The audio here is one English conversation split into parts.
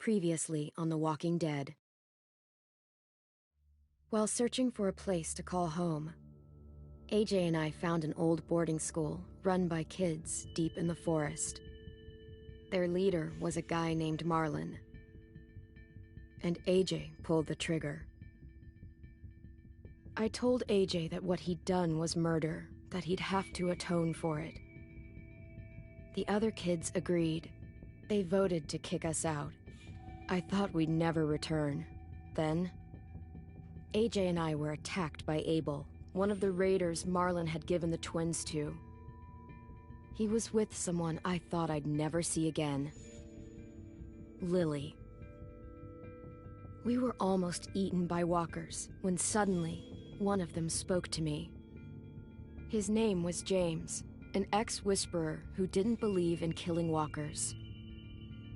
Previously on The Walking Dead. While searching for a place to call home, AJ and I found an old boarding school run by kids deep in the forest. Their leader was a guy named Marlon, and AJ pulled the trigger. I told AJ that what he'd done was murder, that he'd have to atone for it. The other kids agreed. They voted to kick us out. I thought we'd never return. Then, AJ and I were attacked by Abel, one of the raiders Marlon had given the twins to. He was with someone I thought I'd never see again. Lily. We were almost eaten by walkers when suddenly, one of them spoke to me. His name was James, an ex-whisperer who didn't believe in killing walkers.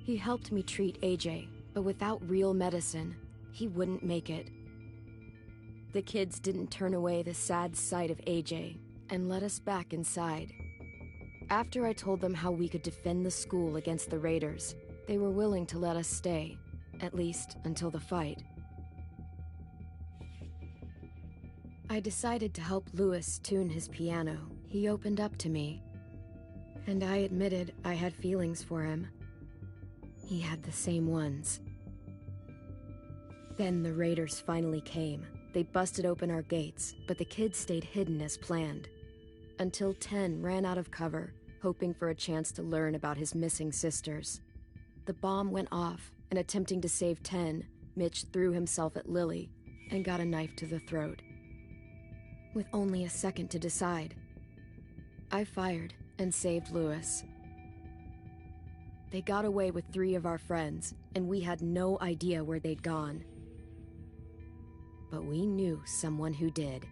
He helped me treat AJ, but without real medicine, he wouldn't make it. The kids didn't turn away the sad sight of AJ and let us back inside. After I told them how we could defend the school against the raiders, they were willing to let us stay, at least until the fight. I decided to help Louis tune his piano. He opened up to me, and I admitted I had feelings for him. He had the same ones. Then the raiders finally came. They busted open our gates, but the kids stayed hidden as planned. Until Ten ran out of cover, hoping for a chance to learn about his missing sisters. The bomb went off, and attempting to save Ten, Mitch threw himself at Lily and got a knife to the throat. With only a second to decide, I fired and saved Louis. They got away with 3 of our friends, and we had no idea where they'd gone. But we knew someone who did.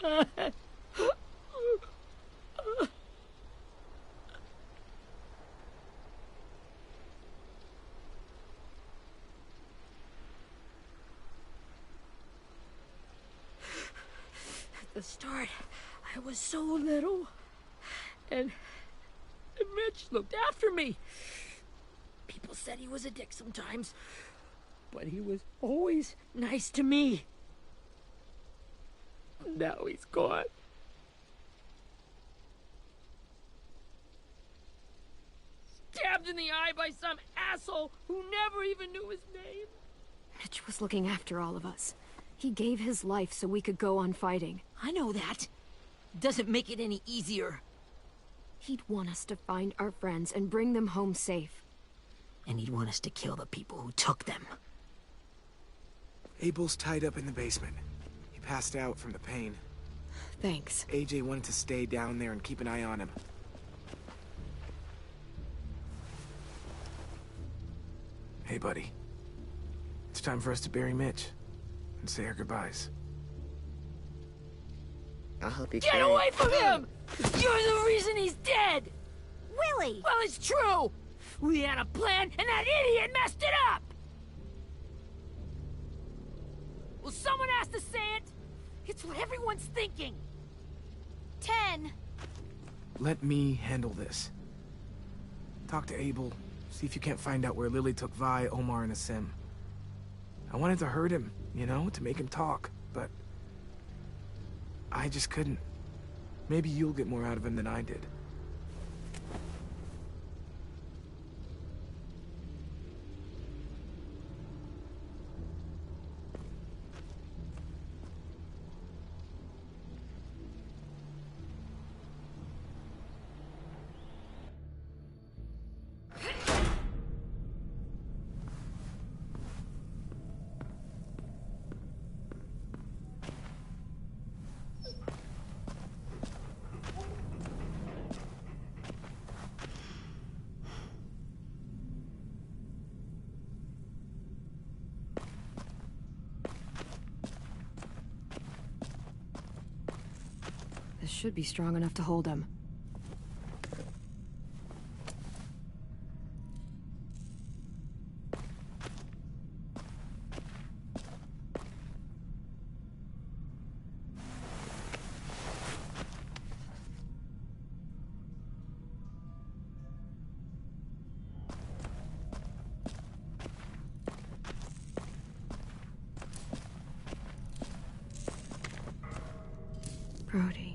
At the start, I was so little, and Mitch looked after me. People said he was a dick sometimes, but he was always nice to me. Now he's gone. Stabbed in the eye by some asshole who never even knew his name. Mitch was looking after all of us. He gave his life so we could go on fighting. I know that. Doesn't make it any easier. He'd want us to find our friends and bring them home safe. And he'd want us to kill the people who took them. Abel's tied up in the basement. He passed out from the pain. Thanks. AJ wanted to stay down there and keep an eye on him. Hey, buddy. It's time for us to bury Mitch and say our goodbyes. I'll help you Get away from him! You're the reason he's dead! Willie! Well, it's true! We had a plan, and that idiot messed it up! Well, someone has to say it! It's what everyone's thinking! 10. Let me handle this. Talk to Abel. See if you can't find out where Lily took Vi, Omar, and Asim. I wanted to hurt him, you know, to make him talk, but I just couldn't. Maybe you'll get more out of him than I did. This should be strong enough to hold him. Brody.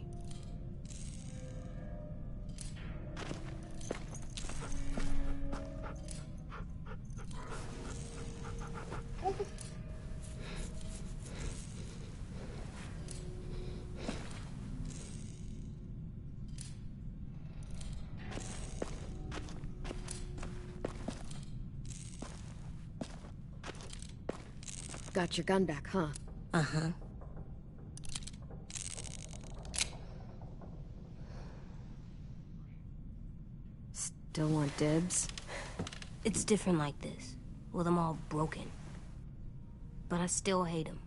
Got your gun back, huh? Uh-huh. Still want dibs? It's different like this, with them all broken. But I still hate him.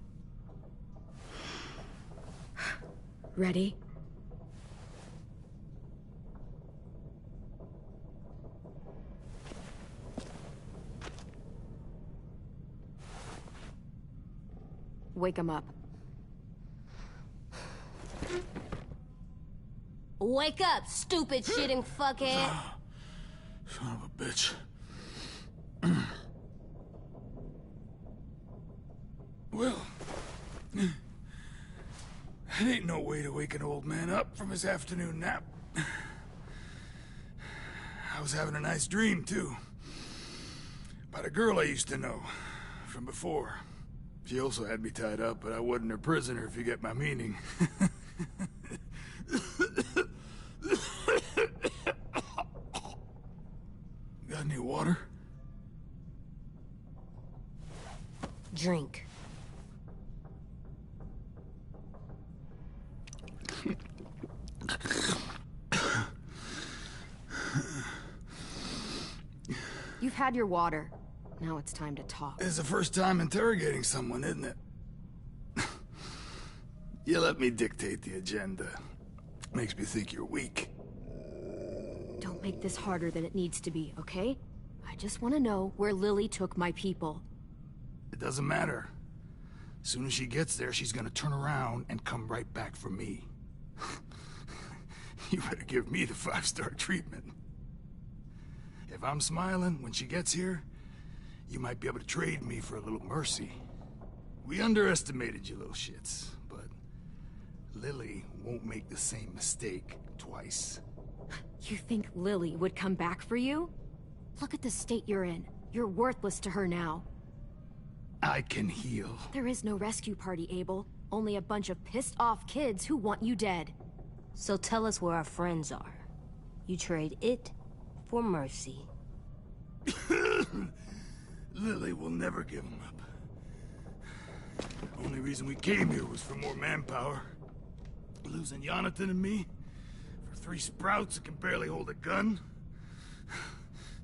Ready? Wake him up. Wake up, stupid shitting fuckhead! Son of a bitch. Well, that ain't no way to wake an old man up from his afternoon nap. I was having a nice dream, too. About a girl I used to know from before. She also had me tied up, but I wasn't her prisoner, if you get my meaning. Got any water? Drink. You've had your water. Now it's time to talk. It's the first time interrogating someone, isn't it? You let me dictate the agenda. Makes me think you're weak. Don't make this harder than it needs to be, okay? I just want to know where Lily took my people. It doesn't matter. As soon as she gets there, she's gonna turn around and come right back for me. You better give me the 5-star treatment. If I'm smiling when she gets here, you might be able to trade me for a little mercy. We underestimated you little shits, but Lily won't make the same mistake twice. You think Lily would come back for you? Look at the state you're in. You're worthless to her now. I can heal. There is no rescue party, Abel. Only a bunch of pissed-off kids who want you dead. So tell us where our friends are. You trade it for mercy. Lily will never give him up. Only reason we came here was for more manpower. Losing Jonathan and me for 3 sprouts that can barely hold a gun.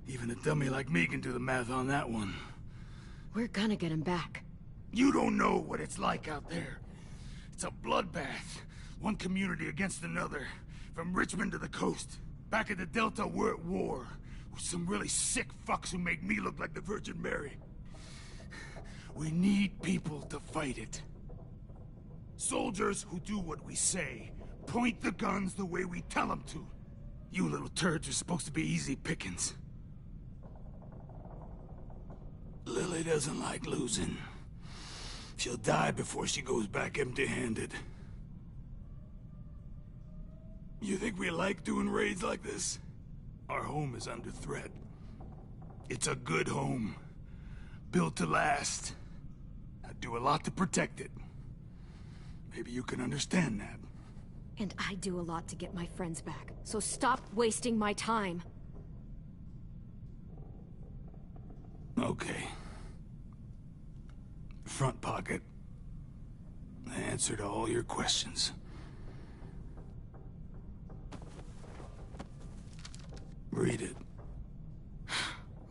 Even a dummy like me can do the math on that one. We're gonna get him back. You don't know what it's like out there. It's a bloodbath. One community against another. From Richmond to the coast. Back at the Delta, we're at war. With some really sick fucks who make me look like the Virgin Mary. We need people to fight it. Soldiers who do what we say. Point the guns the way we tell them to. You little turds are supposed to be easy pickings. Lily doesn't like losing. She'll die before she goes back empty-handed. You think we like doing raids like this? Our home is under threat. It's a good home. Built to last. I do a lot to protect it. Maybe you can understand that. And I do a lot to get my friends back, so stop wasting my time. Okay. Front pocket. The answer to all your questions. Read it.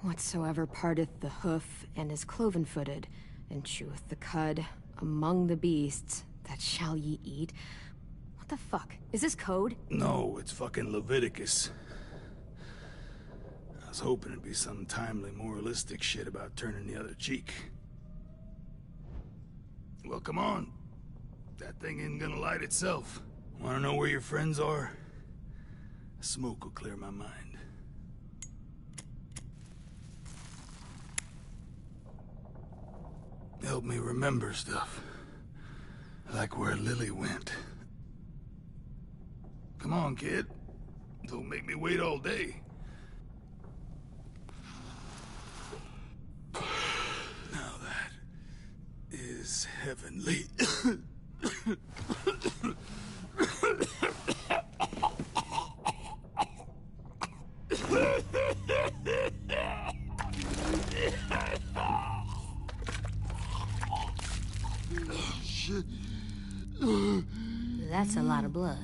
Whatsoever parteth the hoof and is cloven-footed, and cheweth the cud among the beasts, that shall ye eat. What the fuck? Is this code? No, it's fucking Leviticus. I was hoping it'd be some timely, moralistic shit about turning the other cheek. Well, come on. That thing ain't gonna light itself. Wanna know where your friends are? Smoke will clear my mind. Help me remember stuff. Like where Lily went. Come on, kid. Don't make me wait all day. Now that is heavenly. Shit. That's a lot of blood.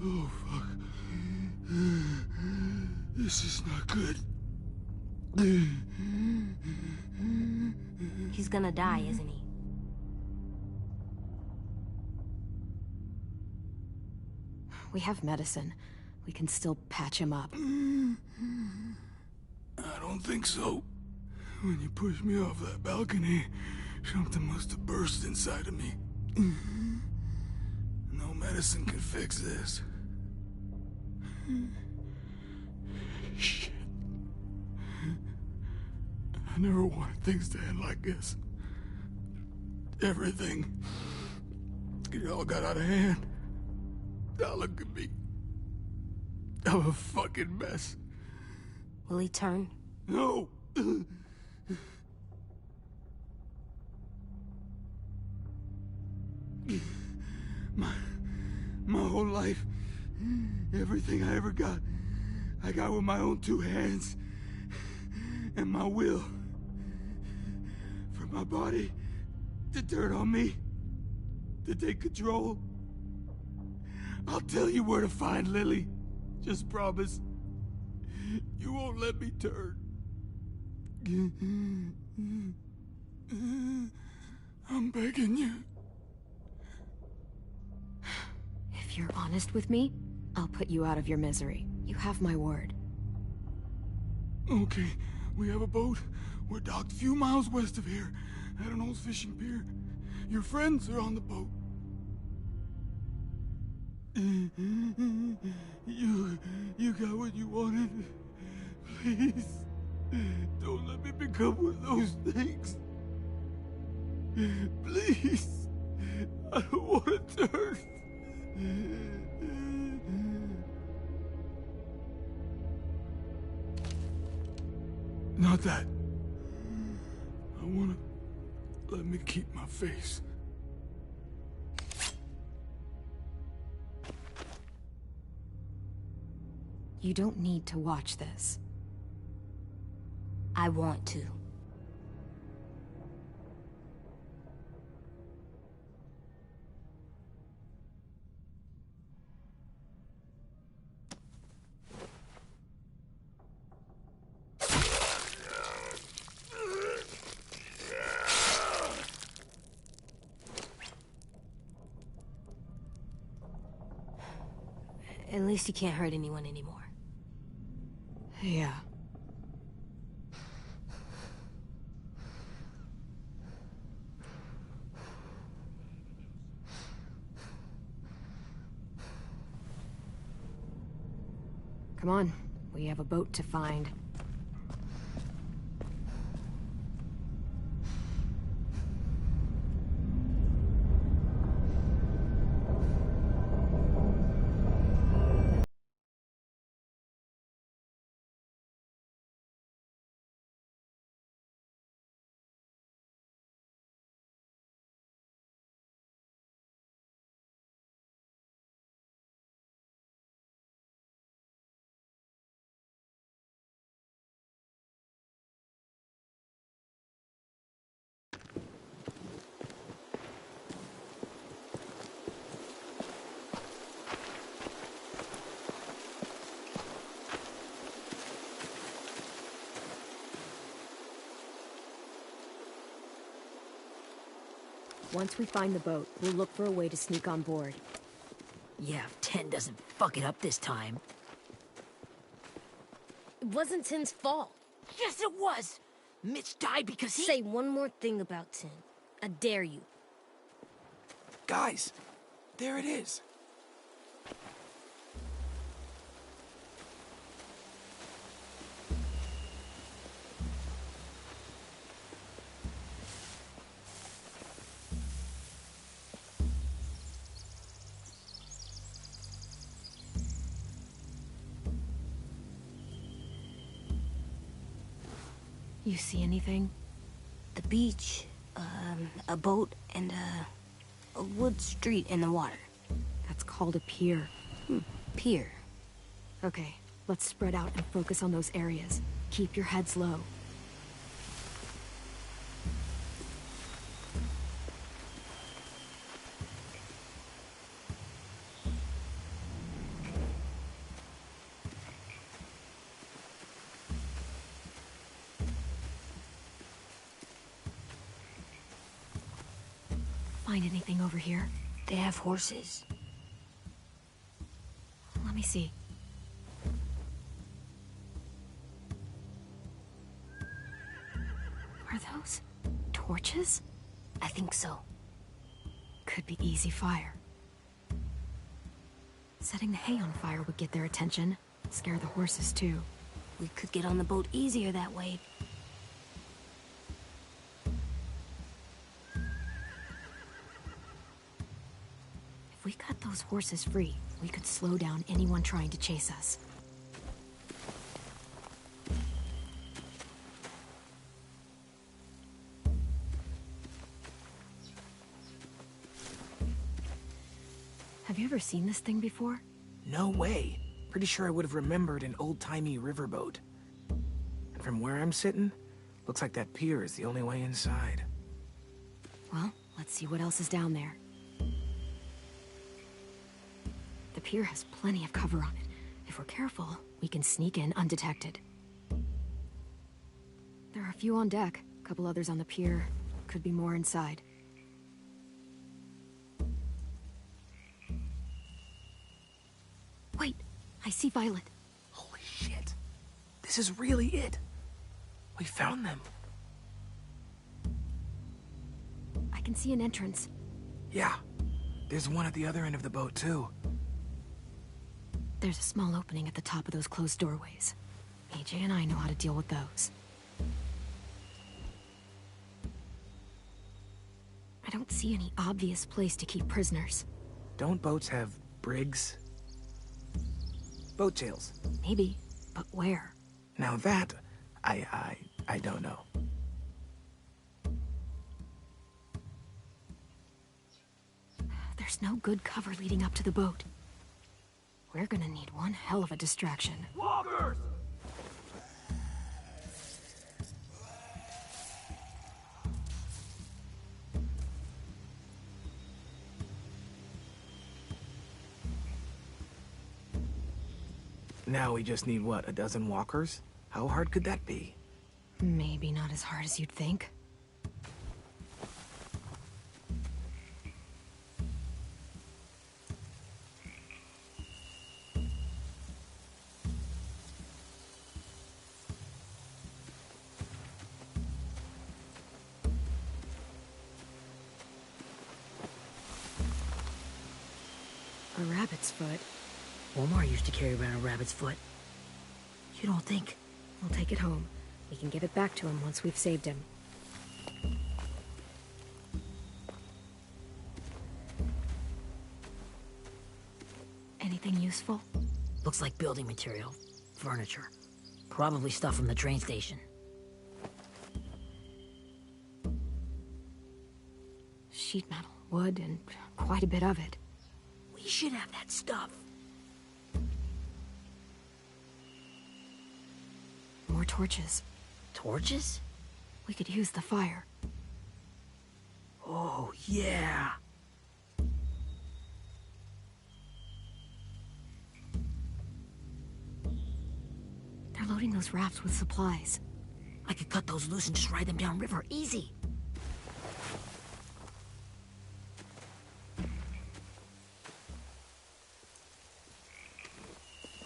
Oh, fuck. This is not good. He's gonna die, isn't he? We have medicine. We can still patch him up. I don't think so. When you pushed me off that balcony, something must have burst inside of me. No medicine can fix this. Shit. I never wanted things to end like this. Everything. It all got out of hand. Now look at me. I'm a fucking mess. Will he turn? No! My whole life, everything I ever got, I got with my own two hands and my will. For my body to turn on me, to take control. I'll tell you where to find Lily. Just promise. You won't let me turn. I'm begging you. If you're honest with me, I'll put you out of your misery. You have my word. Okay, we have a boat. We're docked a few miles west of here, at an old fishing pier. Your friends are on the boat. You got what you wanted. Please, don't let me become one of those things. Please, I don't want to turn. Not that. I want to let me keep my face. You don't need to watch this. I want to. At least he can't hurt anyone anymore. Yeah. Come on, we have a boat to find. Once we find the boat, we'll look for a way to sneak on board. Yeah, if 10 doesn't fuck it up this time. It wasn't Tin's fault. Yes, it was! Mitch died because he... Say one more thing about Tin. I dare you. Guys, there it is. You see anything? The beach, a boat, and a wood street in the water. That's called a pier. Pier. Okay, let's spread out and focus on those areas. Keep your heads low. Find anything over here? They have horses. Let me see. Are those torches? I think so. Could be easy fire. Setting the hay on fire would get their attention. Scare the horses too. We could get on the boat easier that way. If we cut those horses free, we could slow down anyone trying to chase us. Have you ever seen this thing before? No way. Pretty sure I would have remembered an old-timey riverboat. And from where I'm sitting, looks like that pier is the only way inside. Well, let's see what else is down there. The pier has plenty of cover on it. If we're careful, we can sneak in undetected. There are a few on deck, a couple others on the pier. Could be more inside. Wait, I see Violet. Holy shit. This is really it. We found them. I can see an entrance. Yeah. There's one at the other end of the boat, too. There's a small opening at the top of those closed doorways. AJ and I know how to deal with those. I don't see any obvious place to keep prisoners. Don't boats have brigs? Boat jails. Maybe, but where? Now that, I don't know. There's no good cover leading up to the boat. We're gonna need one hell of a distraction. Walkers! Now we just need, what, a dozen walkers? How hard could that be? Maybe not as hard as you'd think. A rabbit's foot. Omar used to carry around a rabbit's foot. You don't think? We'll take it home. We can give it back to him once we've saved him. Anything useful? Looks like building material. Furniture. Probably stuff from the train station. Sheet metal, wood, and quite a bit of it. We should have that stuff. More torches. Torches? We could use the fire. Oh, yeah. They're loading those rafts with supplies. I could cut those loose and just ride them downriver, easy.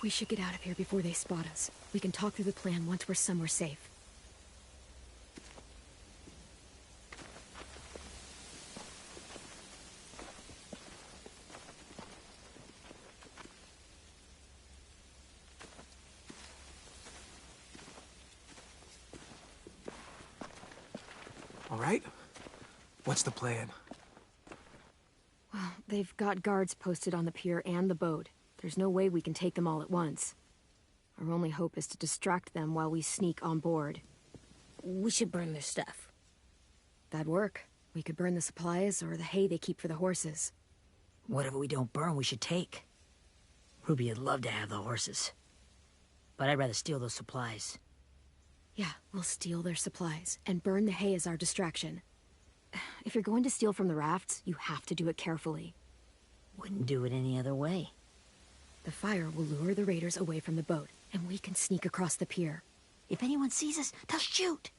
We should get out of here before they spot us. We can talk through the plan once we're somewhere safe. All right? What's the plan? Well, they've got guards posted on the pier and the boat. There's no way we can take them all at once. Our only hope is to distract them while we sneak on board. We should burn their stuff. That'd work. We could burn the supplies or the hay they keep for the horses. Whatever we don't burn, we should take. Ruby would love to have the horses. But I'd rather steal those supplies. Yeah, we'll steal their supplies and burn the hay as our distraction. If you're going to steal from the rafts, you have to do it carefully. Wouldn't do it any other way. The fire will lure the raiders away from the boat, and we can sneak across the pier. If anyone sees us, they'll shoot.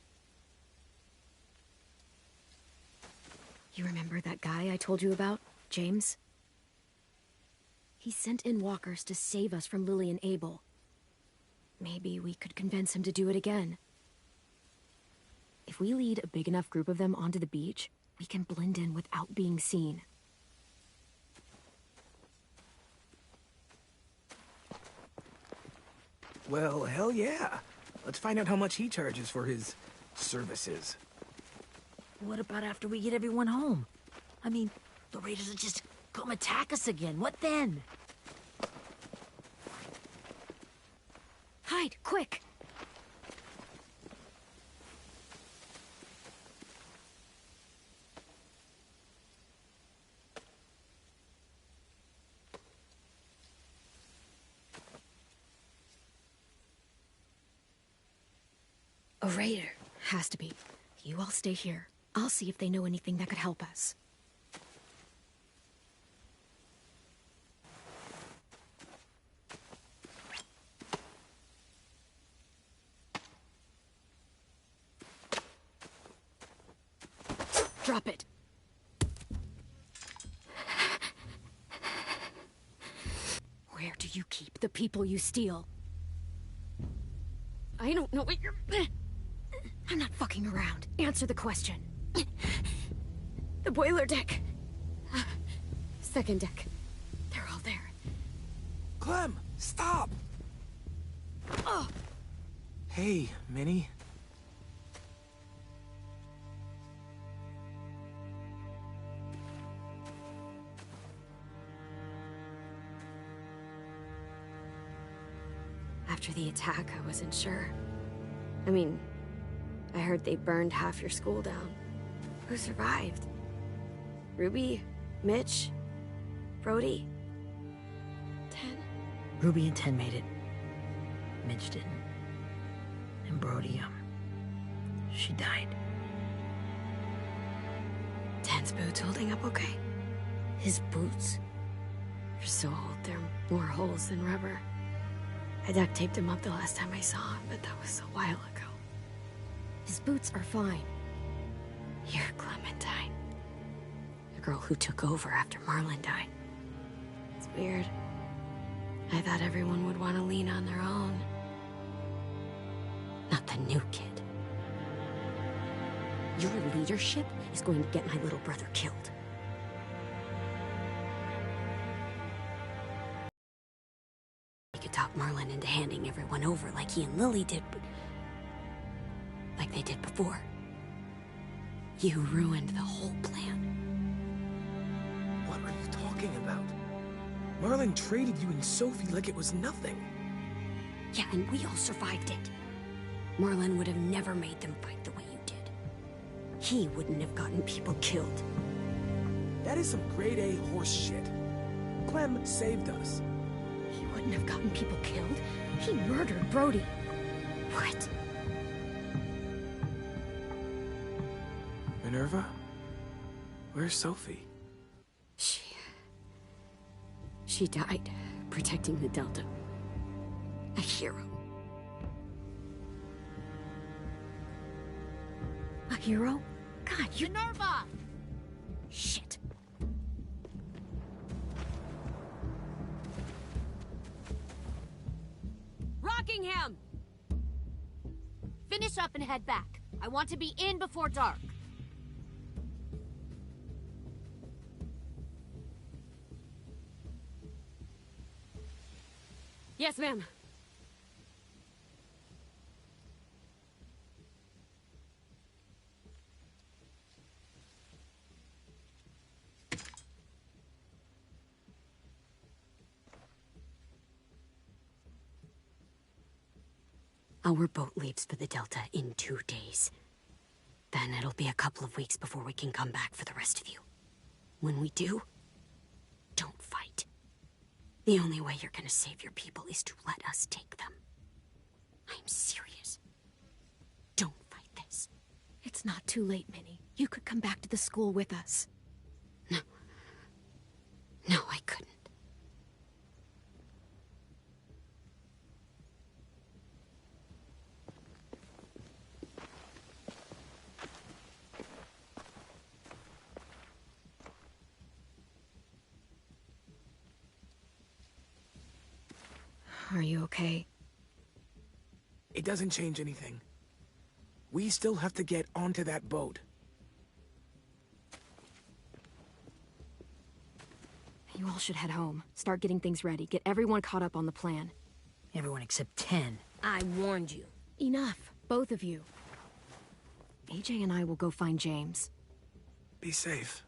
You remember that guy I told you about, James? He sent in walkers to save us from Lily and Abel. Maybe we could convince him to do it again. If we lead a big enough group of them onto the beach, we can blend in without being seen. Well, hell yeah. Let's find out how much he charges for his services. What about after we get everyone home? I mean, the raiders will just come attack us again. What then? Hide, quick! A raider. Has to be. You all stay here. I'll see if they know anything that could help us. Drop it. Where do you keep the people you steal? I don't know what you're... I'm not fucking around. Answer the question. The boiler deck. Second deck. They're all there. Clem, stop! Oh! Hey, Minnie. After the attack, I wasn't sure. I mean, I heard they burned half your school down. Who survived? Ruby? Mitch? Brody? Ten? Ruby and Ten made it. Mitch didn't. And Brody, she died. Ten's boots holding up okay? His boots? They're so old, they're more holes than rubber. I duct taped him up the last time I saw him, but that was a while ago. His boots are fine. You're Clementine. The girl who took over after Marlon died. It's weird. I thought everyone would want to lean on their own. Not the new kid. Your leadership is going to get my little brother killed. You could talk Marlon into handing everyone over like he and Lily did, but... like they did before. You ruined the whole plan. What are you talking about? Marlon traded you and Sophie like it was nothing. Yeah, and we all survived it. Marlon would have never made them fight the way you did. He wouldn't have gotten people killed. That is some grade A horse shit. Clem saved us. He wouldn't have gotten people killed. He murdered Brody. What? Minerva? Where's Sophie? She died protecting the Delta. A hero. A hero? God, you... Minerva! Shit. Buckingham! Finish up and head back. I want to be in before dark. Yes, ma'am. Our boat leaves for the Delta in 2 days. Then it'll be a couple of weeks before we can come back for the rest of you. When we do, don't fight. The only way you're gonna save your people is to let us take them. I'm serious. Don't fight this. It's not too late, Minnie. You could come back to the school with us. No. No, I couldn't. Are you okay? It doesn't change anything. We still have to get onto that boat. You all should head home. Start getting things ready. Get everyone caught up on the plan. Everyone except 10. I warned you. Enough, both of you. AJ and I will go find James. Be safe.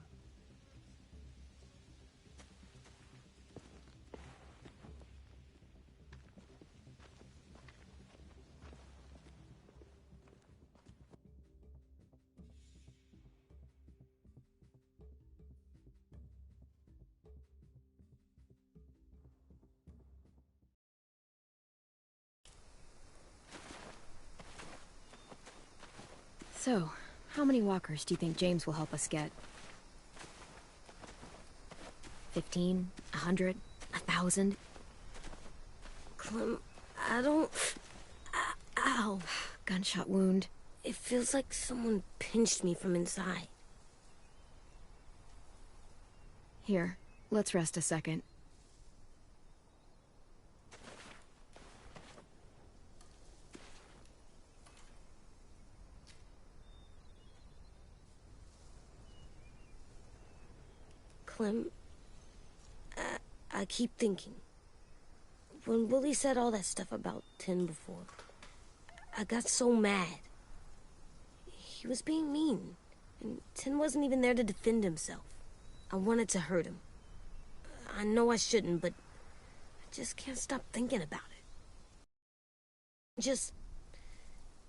So, how many walkers do you think James will help us get? 15? 100? 1,000? Clem, I don't... Ow. Gunshot wound. It feels like someone pinched me from inside. Here, let's rest a second. Clem, I keep thinking. When Willie said all that stuff about 10 before, I got so mad. He was being mean, and 10 wasn't even there to defend himself. I wanted to hurt him. I know I shouldn't, but I just can't stop thinking about it. Just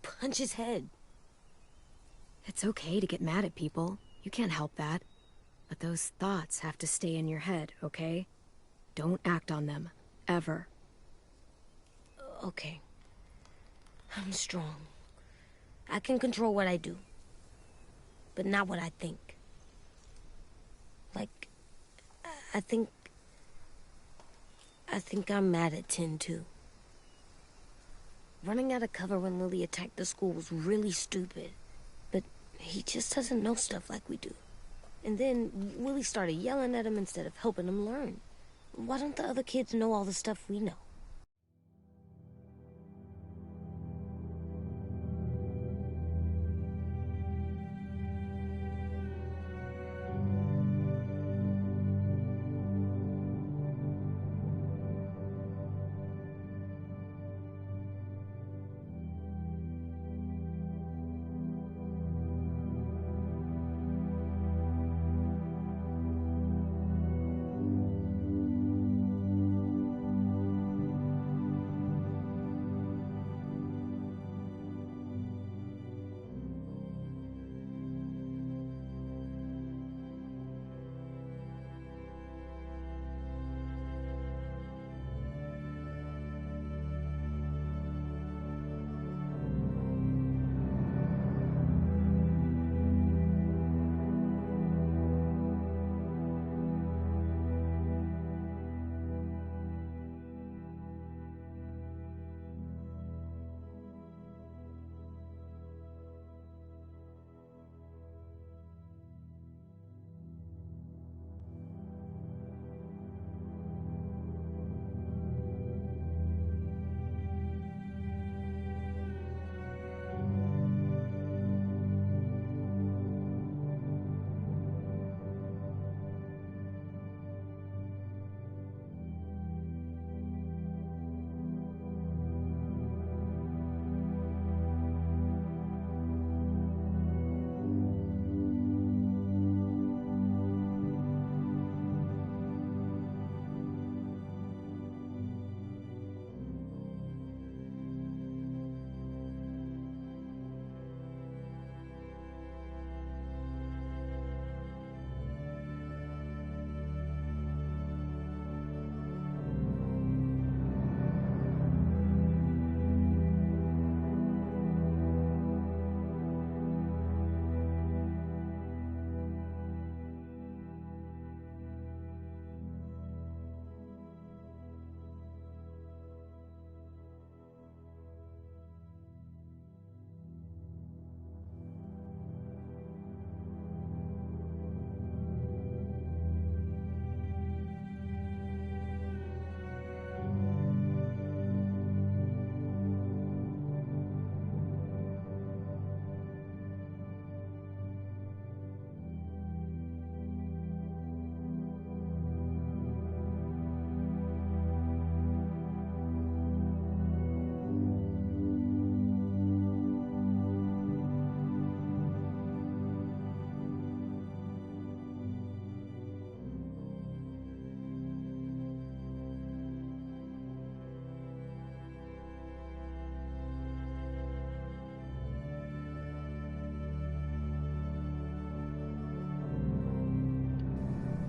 punch his head. It's okay to get mad at people. You can't help that. But those thoughts have to stay in your head, okay? Don't act on them. Ever. Okay. I'm strong. I can control what I do. But not what I think. Like, I think I'm mad at 10 too. Running out of cover when Lily attacked the school was really stupid. But he just doesn't know stuff like we do. And then Willie started yelling at him instead of helping him learn. Why don't the other kids know all the stuff we know?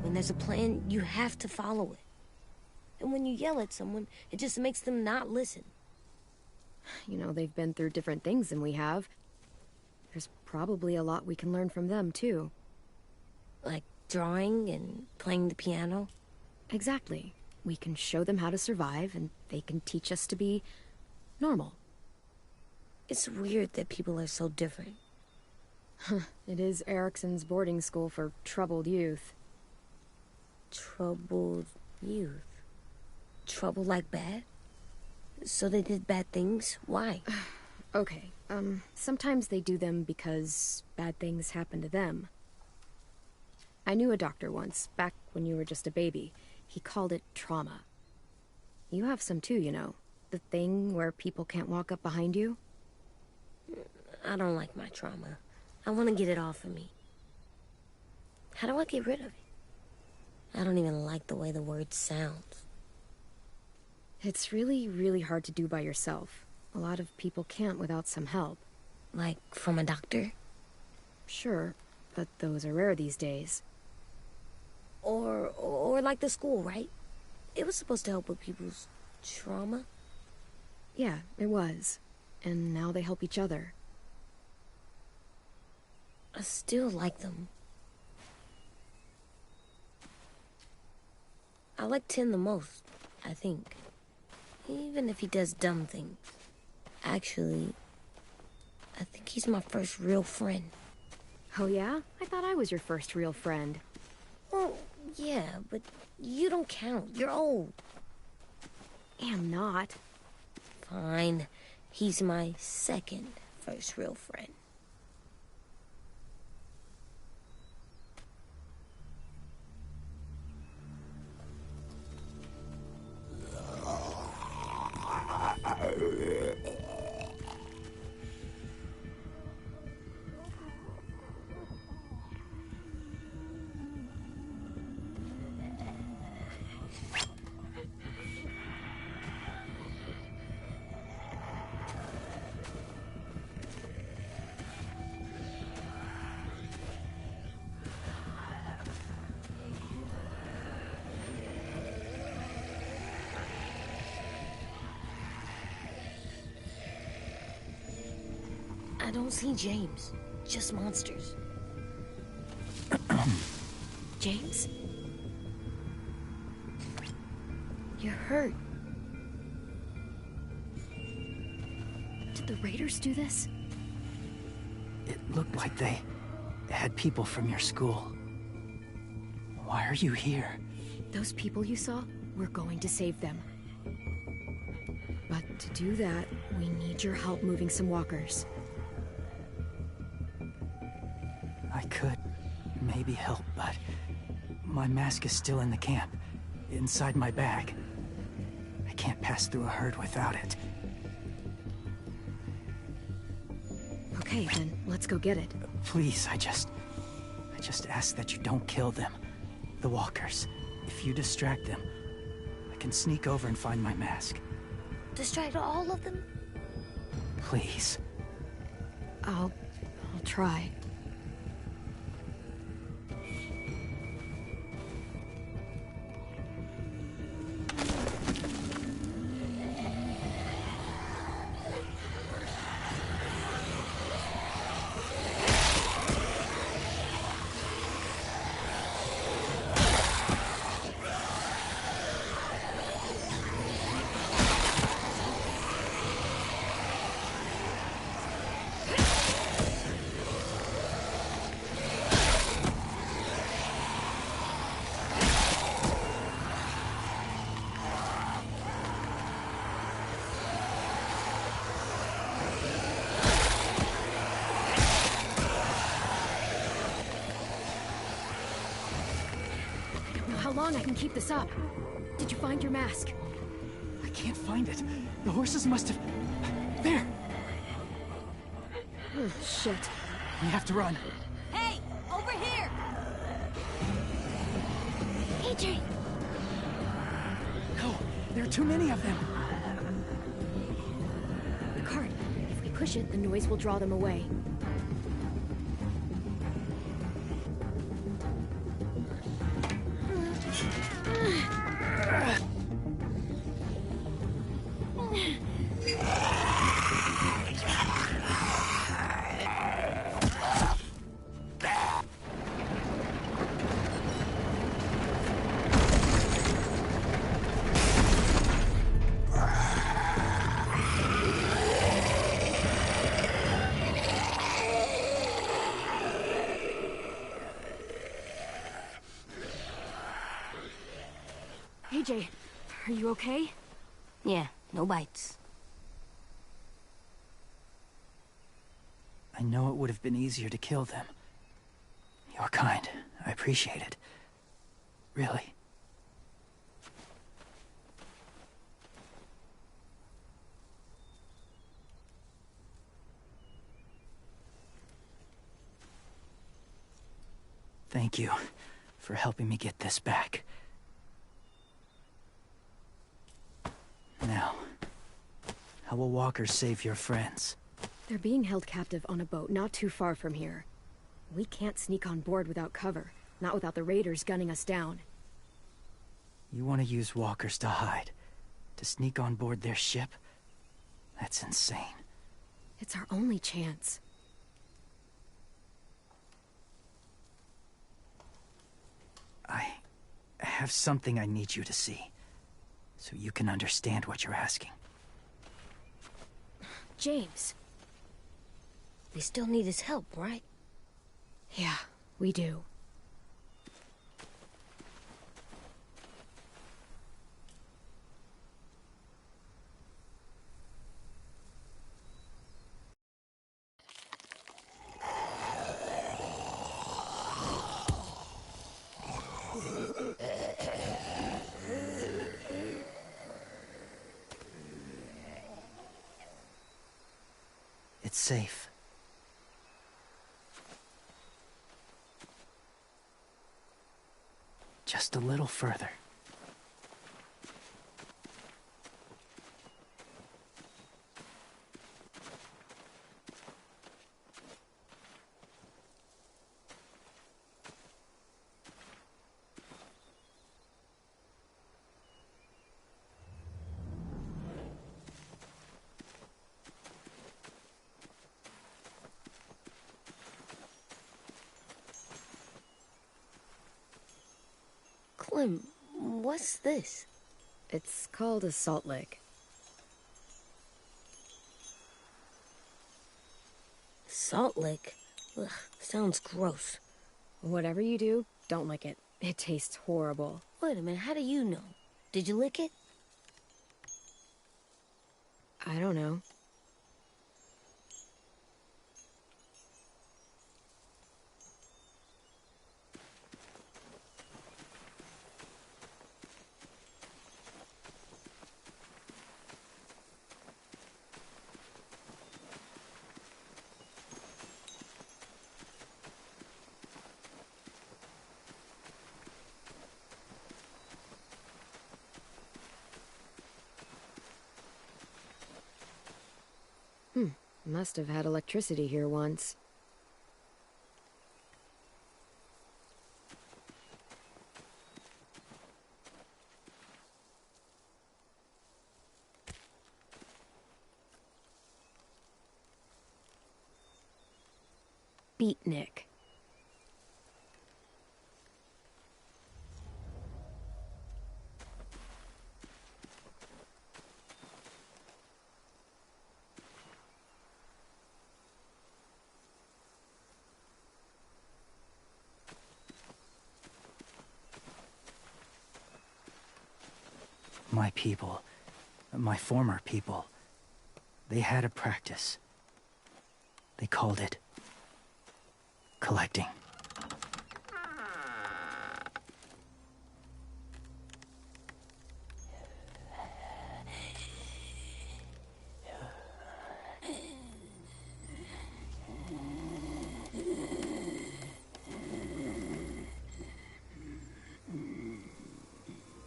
When there's a plan, you have to follow it. And when you yell at someone, it just makes them not listen. You know, they've been through different things than we have. There's probably a lot we can learn from them, too. Like drawing and playing the piano? Exactly. We can show them how to survive, and they can teach us to be normal. It's weird that people are so different. It is Erickson's boarding school for troubled youth. Troubled youth? Trouble like bad? So they did bad things? Why? Okay, sometimes they do them because bad things happen to them. I knew a doctor once, back when you were just a baby. He called it trauma. You have some too, you know. The thing where people can't walk up behind you. I don't like my trauma. I want to get it off of me. How do I get rid of it? I don't even like the way the word sounds. It's really, really hard to do by yourself. A lot of people can't without some help. Like from a doctor? Sure, but those are rare these days. Or like the school, right? It was supposed to help with people's trauma. Yeah, it was. And now they help each other. I still like them. I like Tin the most, I think. Even if he does dumb things. Actually, I think he's my first real friend. Oh yeah? I thought I was your first real friend. Well, yeah, but you don't count. You're old. Am not. Fine. He's my second first real friend. I don't see James. Just monsters. James? You're hurt. Did the Raiders do this? It looked like they had people from your school. Why are you here? Those people you saw, we're going to save them. But to do that, we need your help moving some walkers. I could maybe help, but my mask is still in the camp, inside my bag. I can't pass through a herd without it. Okay, then let's go get it. Please, I just ask that you don't kill them. The walkers. If you distract them, I can sneak over and find my mask. Distract all of them? Please. I'll try. How long I can keep this up? Did you find your mask? I can't find it. The horses must have... There! Oh, shit. We have to run. Hey, over here! AJ! No, there are too many of them. The cart. If we push it, the noise will draw them away. AJ, are you okay? Yeah, no bites. I know it would have been easier to kill them. You're kind. I appreciate it. Really. Thank you for helping me get this back. Now, how will Walker save your friends? They're being held captive on a boat not too far from here. We can't sneak on board without cover, not without the raiders gunning us down. You want to use walkers to hide? To sneak on board their ship? That's insane. It's our only chance. I have something I need you to see, so you can understand what you're asking. James. They still need his help, right? Yeah, we do. It's safe. Just a little further. Clem, what's this? It's called a salt lick. Salt lick? Ugh, sounds gross. Whatever you do, don't lick it. It tastes horrible. Wait a minute, how do you know? Did you lick it? I don't know. Must have had electricity here once. Beatnik. My people, my former people, they had a practice. They called it collecting.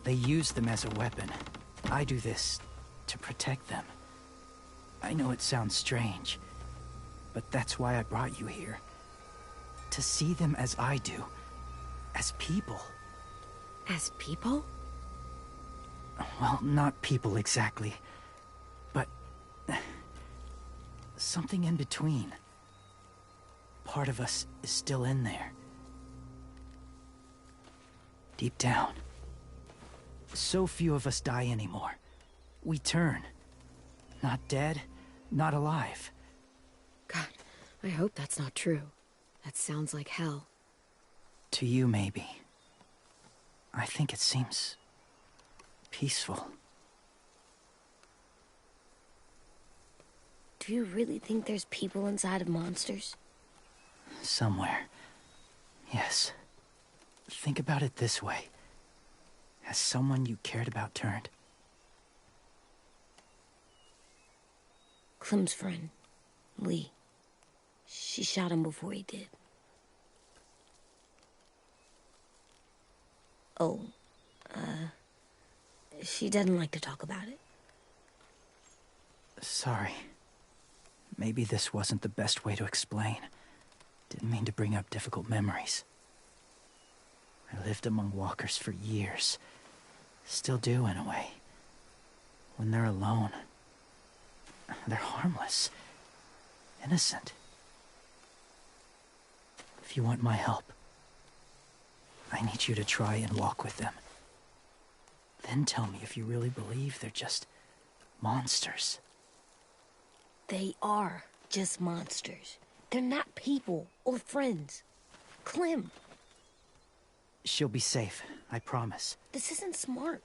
They use them as a weapon. I do this to protect them. I know it sounds strange, but that's why I brought you here. To see them as I do, as people. As people? Well, not people exactly, but something in between. Part of us is still in there. Deep down. So few of us die anymore. We turn. Not dead, not alive. God, I hope that's not true. That sounds like hell. To you, maybe. I think it seems peaceful. Do you really think there's people inside of monsters? Somewhere. Yes. Think about it this way. Has someone you cared about turned? Clem's friend, Lee. She shot him before he did. Oh, she doesn't like to talk about it. Sorry. Maybe this wasn't the best way to explain. Didn't mean to bring up difficult memories. I lived among walkers for years. Still do, in a way. When they're alone, they're harmless. Innocent. If you want my help, I need you to try and walk with them. Then tell me if you really believe they're just monsters. They are just monsters. They're not people or friends. Clem, She'll be safe, I promise. this isn't smart.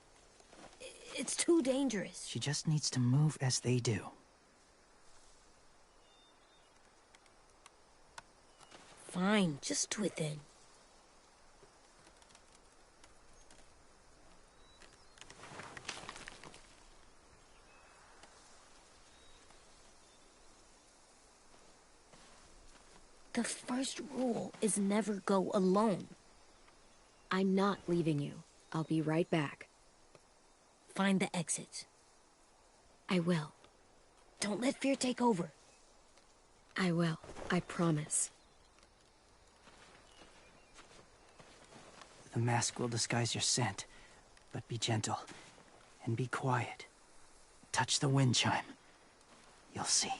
It's too dangerous. She just needs to move as they do. Fine, just do it then. The first rule is never go alone. I'm not leaving you. I'll be right back. Find the exits. I will. Don't let fear take over. I will. I promise. The mask will disguise your scent, but be gentle and be quiet. Touch the wind chime. You'll see.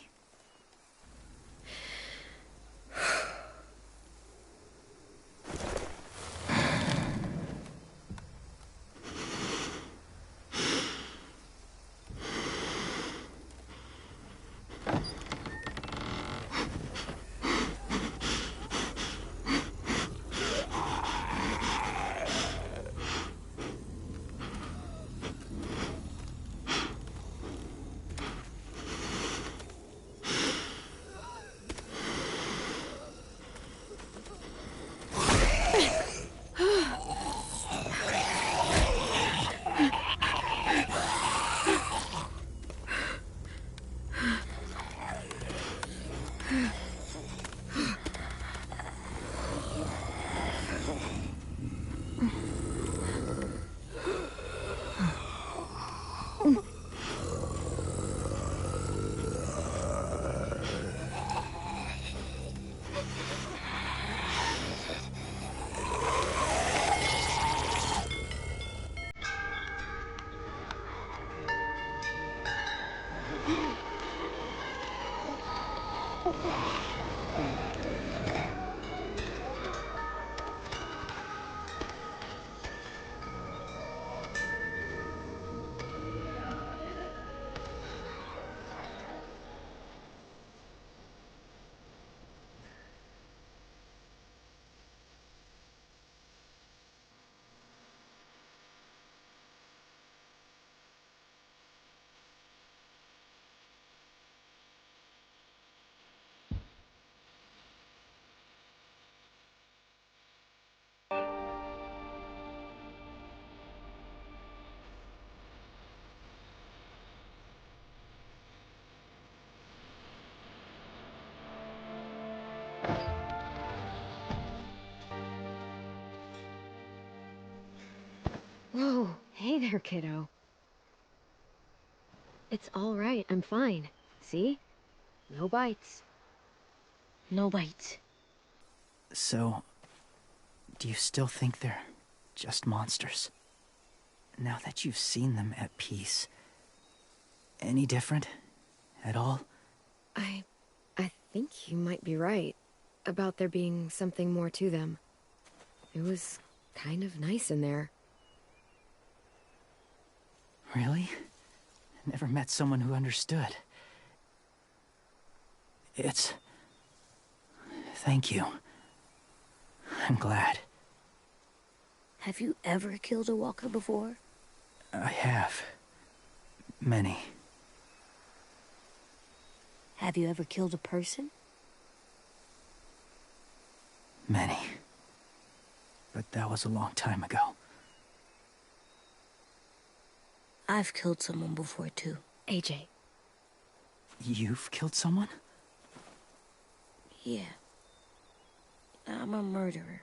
Whoa, hey there, kiddo. It's all right, I'm fine. See? No bites. No bites. So, do you still think they're just monsters. Now that you've seen them at peace, any different at all? I think you might be right about there being something more to them. It was kind of nice in there. Really? I never met someone who understood. Thank you. I'm glad. Have you ever killed a walker before? I have. Many. Have you ever killed a person? Many. But that was a long time ago. I've killed someone before, too. AJ. You've killed someone? Yeah. I'm a murderer.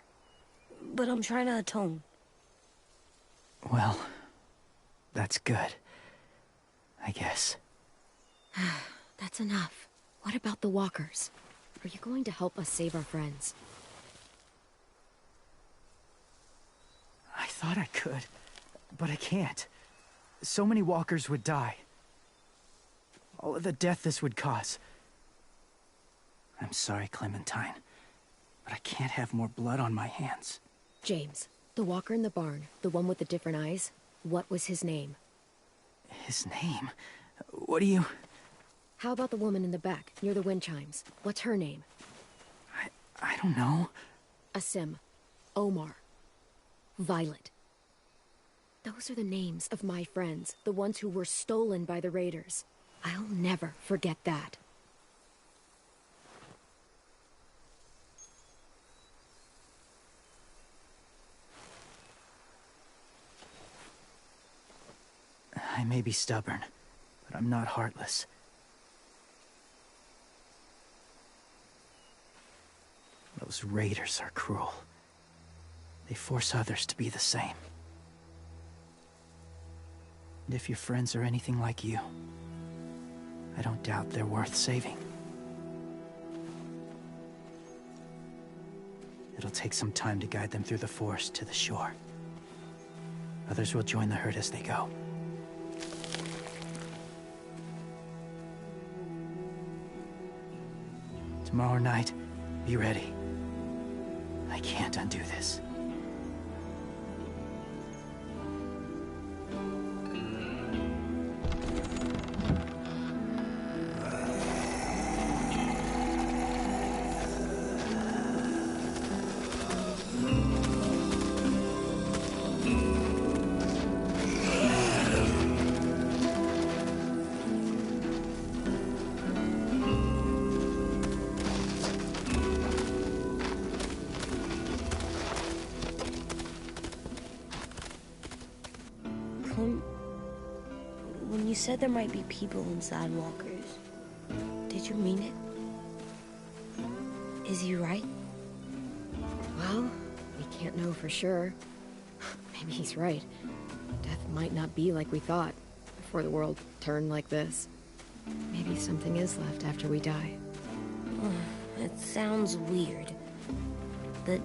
But I'm trying to atone. Well, that's good. I guess. That's enough. What about the walkers? Are you going to help us save our friends? I thought I could, but I can't. So many walkers would die. All of the death this would cause. I'm sorry, Clementine, but I can't have more blood on my hands. James, the walker in the barn, the one with the different eyes, what was his name? His name? What do you... How about the woman in the back, near the wind chimes? What's her name? I don't know. Asim. Omar. Violet. Those are the names of my friends, the ones who were stolen by the raiders. I'll never forget that. I may be stubborn, but I'm not heartless. Those raiders are cruel. They force others to be the same. And if your friends are anything like you, I don't doubt they're worth saving. It'll take some time to guide them through the forest to the shore. Others will join the herd as they go. Tomorrow night, be ready. I can't undo this. When you said there might be people inside walkers, did you mean it? Is he right? Well, we can't know for sure. Maybe he's right. Death might not be like we thought, before the world turned like this. Maybe something is left after we die. It sounds weird. But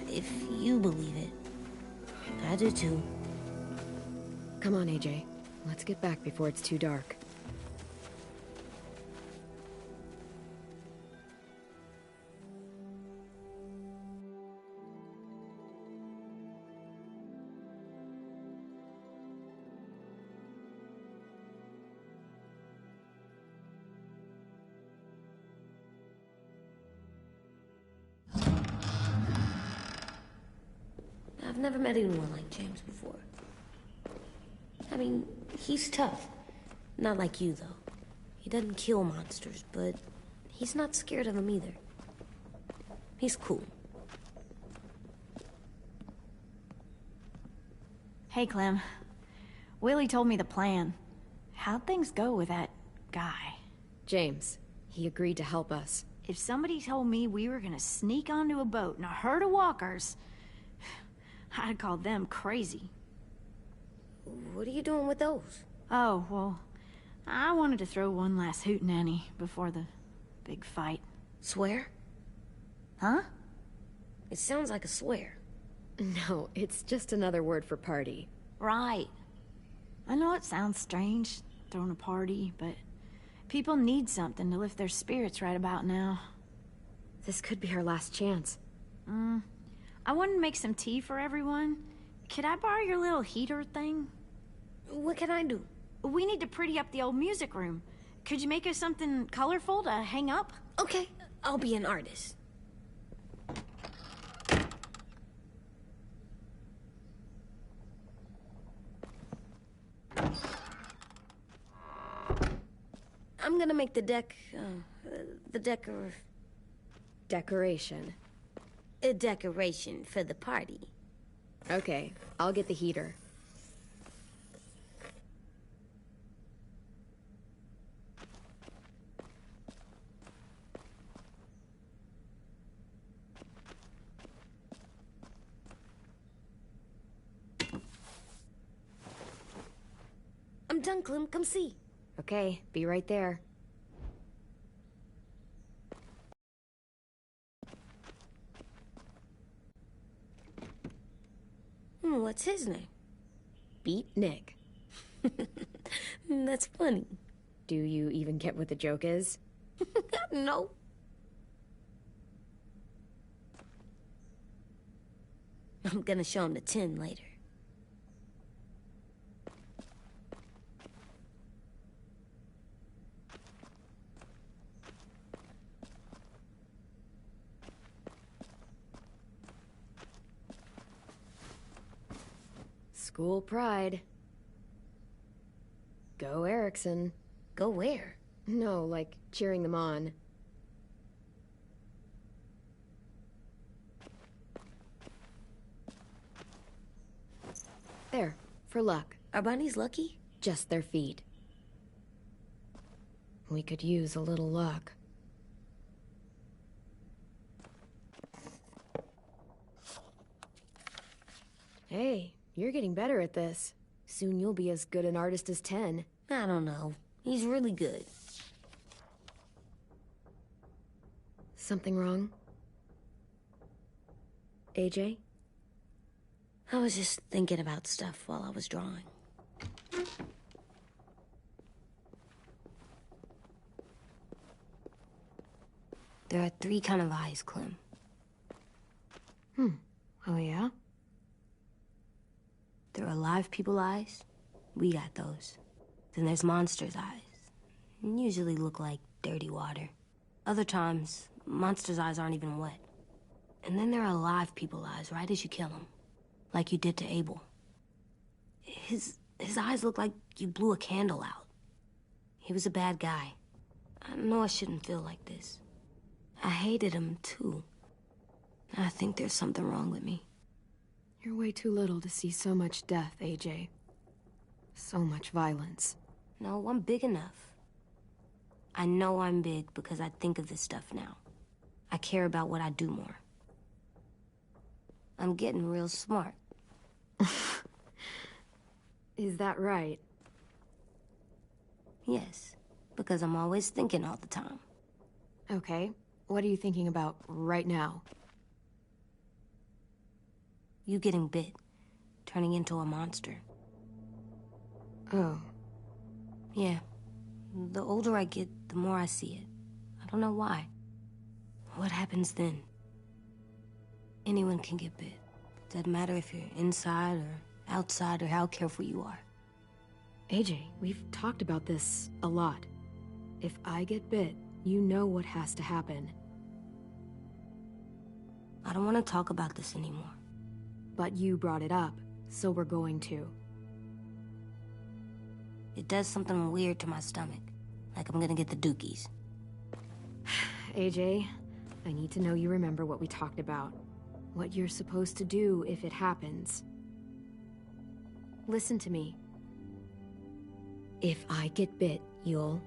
if you believe it, I do too. Come on, AJ. Let's get back before it's too dark. I've never met anyone like James before. I mean, he's tough. Not like you, though. He doesn't kill monsters, but he's not scared of them either. He's cool. Hey, Clem. Willie told me the plan. How'd things go with that guy? James, he agreed to help us. If somebody told me we were gonna sneak onto a boat in a herd of walkers, I'd call them crazy. What are you doing with those? Oh, well, I wanted to throw one last hootenanny before the big fight. Swear? Huh? It sounds like a swear. No, it's just another word for party. Right. I know it sounds strange, throwing a party, but people need something to lift their spirits right about now. This could be our last chance. I wanted to make some tea for everyone. Could I borrow your little heater thing? What can I do? We need to pretty up the old music room. Could you make us something colorful to hang up? Okay, I'll be an artist. I'm gonna make the Decoration. a decoration for the party. Okay, I'll get the heater. I'm done, Clem. Come see. Okay, be right there. What's his name? Beat Nick. That's funny. Do you even get what the joke is? No. I'm gonna show him the tin later. School pride. Go Erickson. Go where? No, like cheering them on. There, for luck. Are bunnies lucky? Just their feet. We could use a little luck. Hey, you're getting better at this. Soon you'll be as good an artist as 10. I don't know. He's really good. Something wrong? AJ? I was just thinking about stuff while I was drawing. There are 3 kinds of eyes, Clem. Oh yeah? There are live people eyes. We got those. Then there's monsters' eyes. Usually look like dirty water. Other times, monsters' eyes aren't even wet. And then there are live people eyes right as you kill them. Like you did to Abel. His eyes look like you blew a candle out. He was a bad guy. I know I shouldn't feel like this. I hated him, too. I think there's something wrong with me. You're way too little to see so much death, AJ. So much violence. No, I'm big enough. I know I'm big because I think of this stuff now. I care about what I do more. I'm getting real smart. Is that right? Yes, because I'm always thinking all the time. Okay, what are you thinking about right now? You getting bit, turning into a monster. Oh. Yeah. The older I get, the more I see it. I don't know why. What happens then? Anyone can get bit. Doesn't matter if you're inside or outside or how careful you are. AJ, we've talked about this a lot. If I get bit, you know what has to happen. I don't want to talk about this anymore. But you brought it up, so we're going to. It does something weird to my stomach. Like I'm gonna get the dookies. AJ, I need to know you remember what we talked about. What you're supposed to do if it happens. Listen to me. If I get bit, you'll...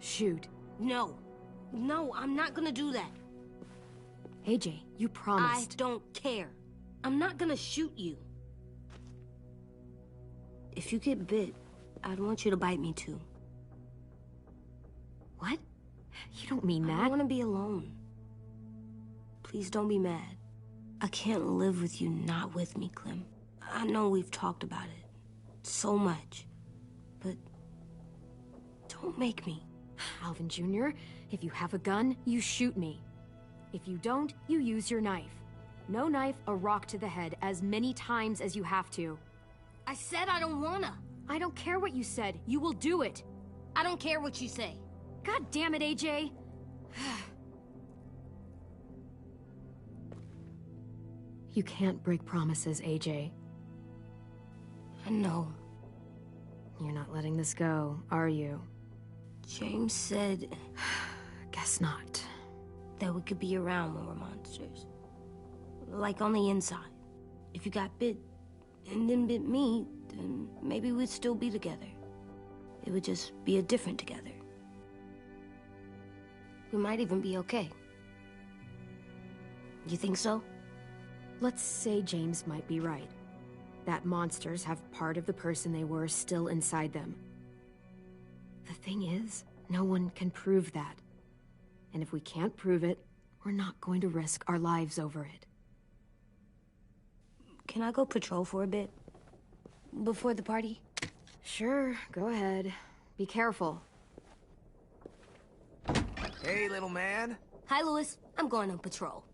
shoot. No. No, I'm not gonna do that. AJ, you promised. I don't care. I'm not gonna shoot you. If you get bit, I'd want you to bite me too. What? You don't mean I that. don't want to be alone. Please don't be mad. I can't live with you not with me, Clem. I know we've talked about it so much, but don't make me. Alvin Jr., if you have a gun, you shoot me. If you don't, you use your knife. No knife, a rock to the head as many times as you have to. I said I don't wanna. I don't care what you said. You will do it. I don't care what you say. God damn it, AJ. You can't break promises, AJ. I know. You're not letting this go, are you? James said Guess not. that we could be around when we're monsters. Like on the inside. If you got bit and then bit me, then maybe we'd still be together. It would just be a different together. We might even be okay. You think so? Let's say James might be right. That monsters have part of the person they were still inside them. The thing is, no one can prove that. And if we can't prove it, we're not going to risk our lives over it. Can I go patrol for a bit? Before the party? Sure, go ahead. Be careful. Hey, little man. Hi, Louis. I'm going on patrol.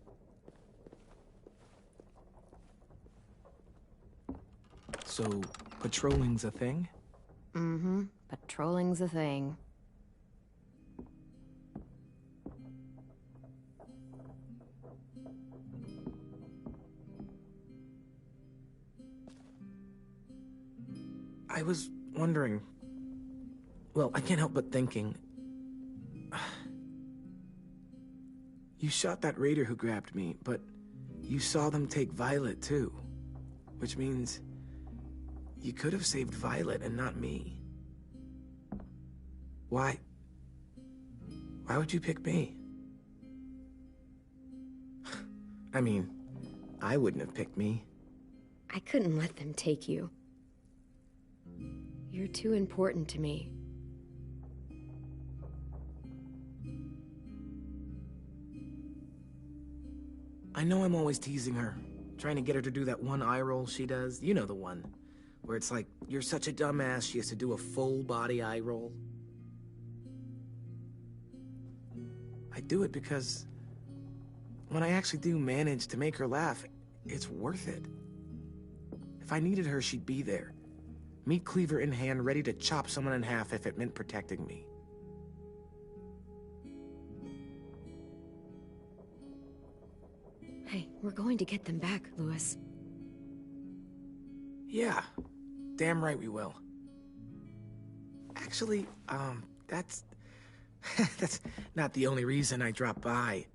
So, patrolling's a thing? Mm-hmm. Patrolling's a thing. I was wondering... Well, I can't help but thinking... You shot that raider who grabbed me, but you saw them take Violet, too. Which means... you could have saved Violet and not me. Why? Why would you pick me? I mean, I wouldn't have picked me. I couldn't let them take you. You're too important to me. I know I'm always teasing her, trying to get her to do that one eye roll she does. You know the one. Where it's like, you're such a dumbass, she has to do a full body eye roll. I do it because when I actually do manage to make her laugh, it's worth it. If I needed her, she'd be there. Meat cleaver in hand, ready to chop someone in half if it meant protecting me. Hey, we're going to get them back, Louis. Yeah, damn right we will. Actually, that's... that's not the only reason I dropped by.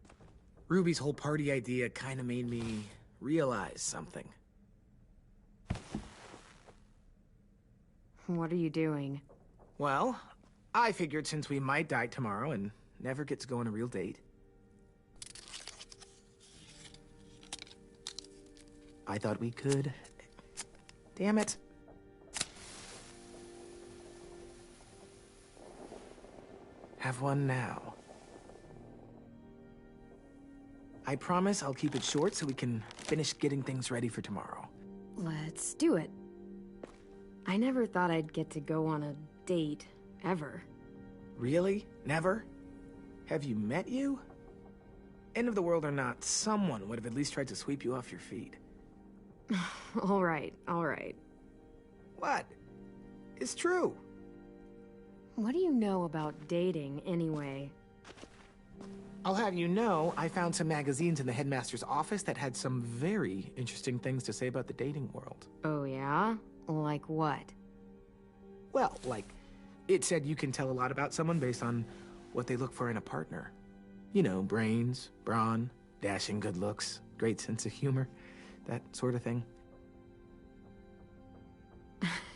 Ruby's whole party idea kind of made me realize something. What are you doing? Well, I figured since we might die tomorrow and never get to go on a real date, I thought we could... Damn it. Have one now. I promise I'll keep it short so we can finish getting things ready for tomorrow. Let's do it. I never thought I'd get to go on a date, ever. Really? Never? Have you met you? End of the world or not, someone would have at least tried to sweep you off your feet. All right, all right. What? It's true. What do you know about dating, anyway? I'll have you know, I found some magazines in the headmaster's office that had some very interesting things to say about the dating world. Oh, yeah? Like what? Well, like, it said you can tell a lot about someone based on what they look for in a partner. You know, brains, brawn, dashing good looks, great sense of humor, that sort of thing.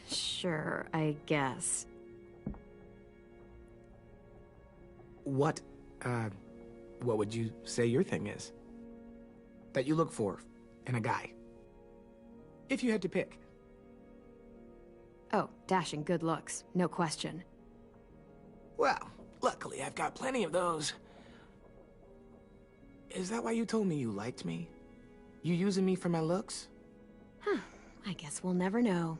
Sure, I guess. What would you say your thing is? That you look for in a guy? If you had to pick. Oh, dashing good looks, no question. Well, Luckily, I've got plenty of those. Is that why you told me you liked me? You using me for my looks? Huh. I guess we'll never know.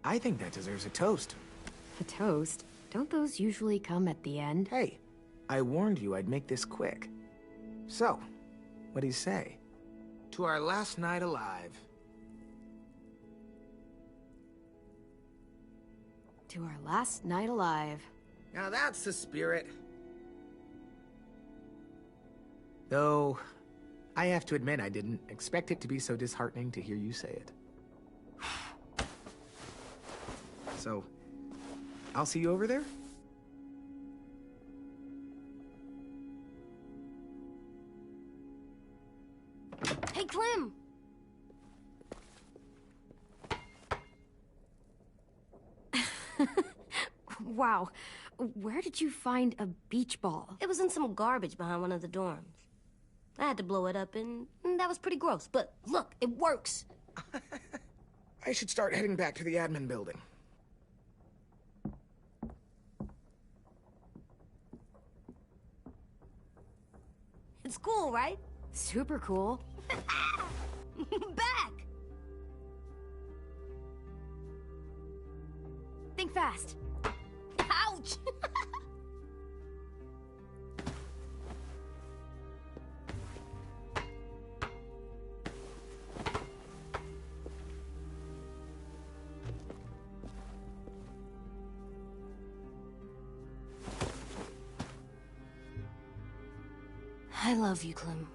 I think that deserves a toast. A toast? Don't those usually come at the end? Hey, I warned you I'd make this quick. So, what do you say? To our last night alive. To our last night alive. Now that's the spirit. Though, I have to admit I didn't expect it to be so disheartening to hear you say it. So, I'll see you over there? Hey, Clem! Wow. Where did you find a beach ball? It was in some garbage behind one of the dorms. I had to blow it up, and that was pretty gross. But look, it works. I should start heading back to the admin building. It's cool, right? Super cool. Back! Think fast. Ouch! I love you, Clem.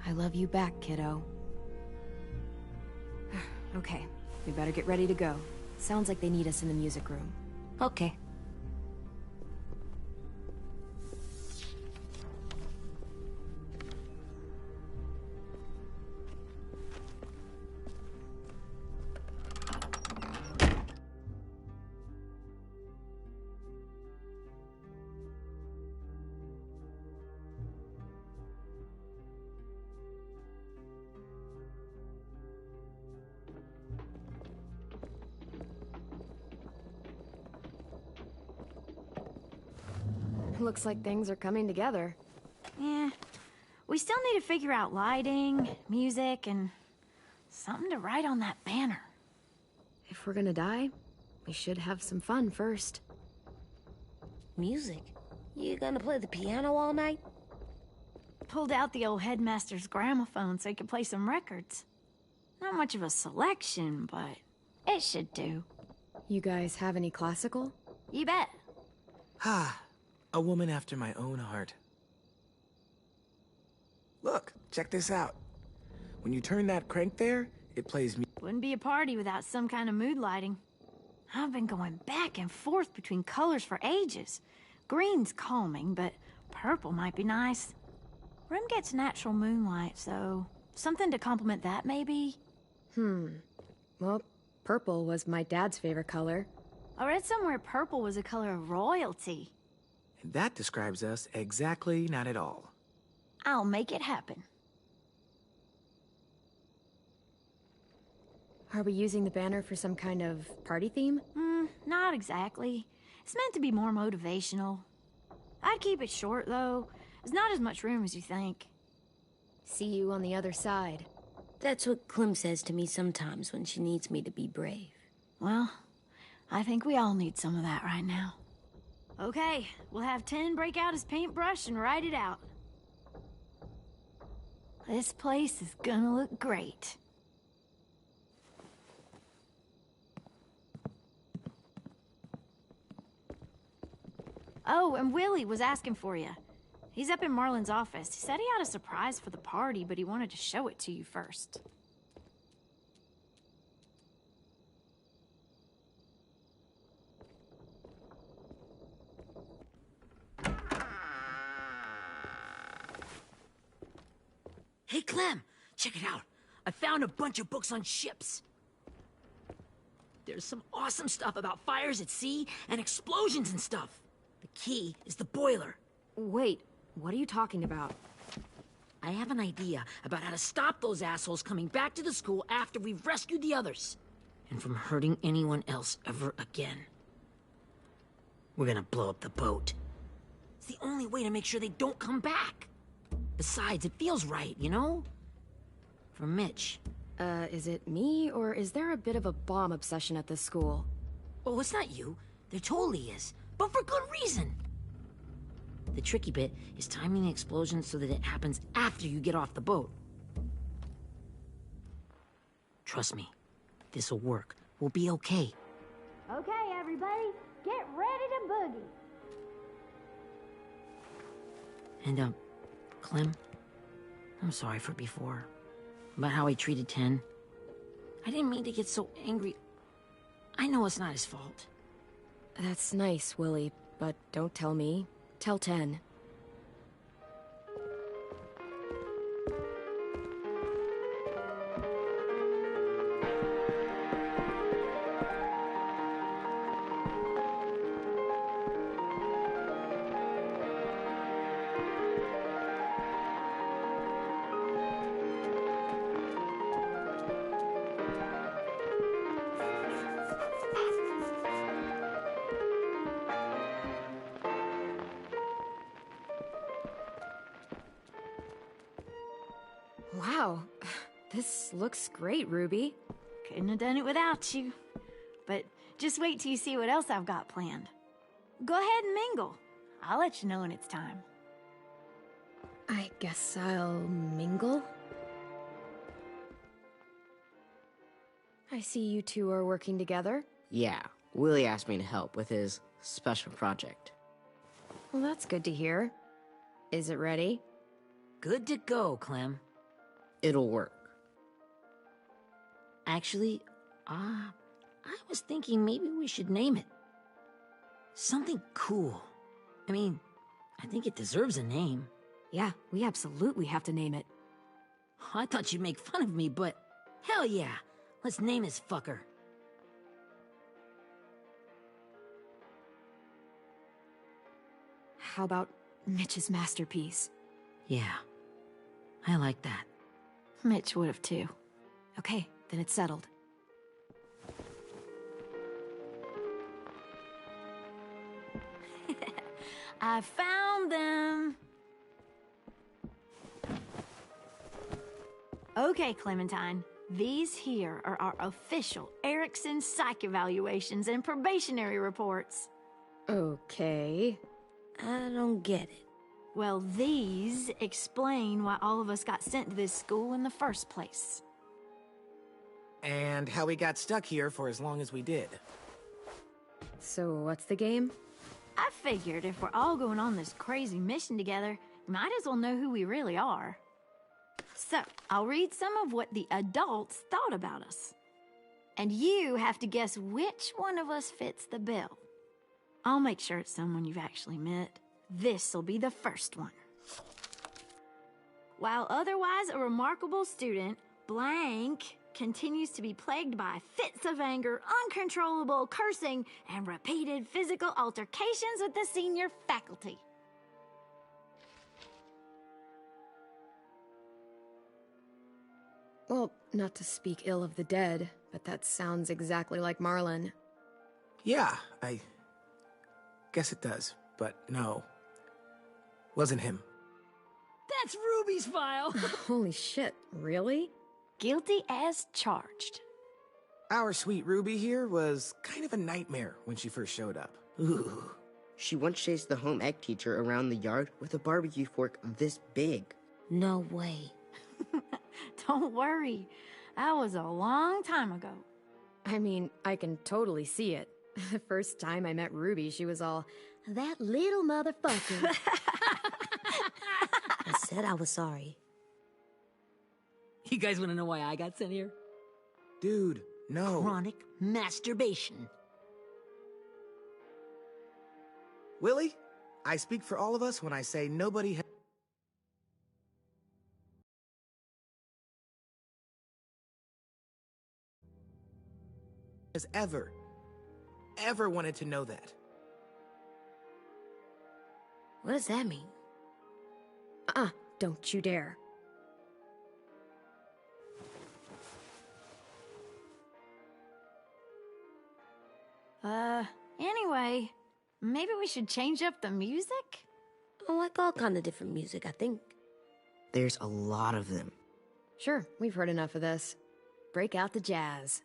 I love you back, kiddo. Okay, we better get ready to go. Sounds like they need us in the music room. Okay. Looks like things are coming together. Yeah. We still need to figure out lighting, music, and something to write on that banner. If we're gonna die, we should have some fun first. Music? You gonna play the piano all night? Pulled out the old headmaster's gramophone so he could play some records. Not much of a selection, but it should do. You guys have any classical? You bet. Ah, a woman after my own heart. Look, check this out. When you turn that crank there, it plays me. Wouldn't be a party without some kind of mood lighting. I've been going back and forth between colors for ages. Green's calming, but purple might be nice. Room gets natural moonlight, so something to complement that, maybe? Well, purple was my dad's favorite color. I read somewhere purple was a color of royalty. And that describes us exactly not at all. I'll make it happen. Are we using the banner for some kind of party theme? Not exactly. It's meant to be more motivational. I'd keep it short, though. There's not as much room as you think. See you on the other side. That's what Clem says to me sometimes when she needs me to be brave. Well, I think we all need some of that right now. Okay, we'll have Tin break out his paintbrush and write it out. This place is gonna look great. Oh, and Willie was asking for you. He's up in Marlin's office. He said he had a surprise for the party, but he wanted to show it to you first. Hey, Clem, check it out. I found a bunch of books on ships. There's some awesome stuff about fires at sea and explosions and stuff. The key is the boiler. Wait, what are you talking about? I have an idea about how to stop those assholes coming back to the school after we've rescued the others. And from hurting anyone else ever again. We're gonna blow up the boat. It's the only way to make sure they don't come back. Besides, it feels right, you know? For Mitch. Is it me, or is there a bit of a bomb obsession at this school? Oh, it's not you. There totally is. But for good reason. The tricky bit is timing the explosion so that it happens after you get off the boat. Trust me, this'll work. We'll be okay. Okay, everybody, get ready to boogie. And, Clem, I'm sorry for before. About how he treated Ten. I didn't mean to get so angry. I know it's not his fault. That's nice, Willie, but don't tell me. Tell 10. Wow, this looks great, Ruby. Couldn't have done it without you. But just wait till you see what else I've got planned. Go ahead and mingle. I'll let you know when it's time. I guess I'll mingle? I see you two are working together. Yeah, Willie asked me to help with his special project. Well, that's good to hear. Is it ready? Good to go, Clem. It'll work. Actually, I was thinking maybe we should name it. Something cool. I mean, I think it deserves a name. Yeah, we absolutely have to name it. I thought you'd make fun of me, but hell yeah. Let's name this fucker. How about Mitch's masterpiece? Yeah, I like that. Mitch would have too. Okay, then it's settled. I found them. Okay, Clementine. These here are our official Erickson psych evaluations and probationary reports. Okay. I don't get it. Well, these explain why all of us got sent to this school in the first place. And how we got stuck here for as long as we did. So what's the game? I figured if we're all going on this crazy mission together, you might as well know who we really are. So, I'll read some of what the adults thought about us. And you have to guess which one of us fits the bill. I'll make sure it's someone you've actually met. This'll be the first one. While otherwise a remarkable student, blank continues to be plagued by fits of anger, uncontrollable cursing, and repeated physical altercations with the senior faculty. Well, not to speak ill of the dead, but that sounds exactly like Marlon. Yeah, I guess it does, but no. Wasn't him. That's Ruby's file. Holy shit, really? Guilty as charged. Our sweet Ruby here was kind of a nightmare when she first showed up. Ooh. She once chased the home ec teacher around the yard with a barbecue fork this big. No way. Don't worry. That was a long time ago. I mean, I can totally see it. The first time I met Ruby, she was all, "That little motherfucker." I said I was sorry. You guys want to know why I got sent here? Dude, no. Chronic masturbation. Willie, I speak for all of us when I say nobody has ever wanted to know that. What does that mean? Don't you dare. Anyway, Maybe we should change up the music? I like all kind of different music, I think. There's a lot of them. Sure, we've heard enough of this. Break out the jazz.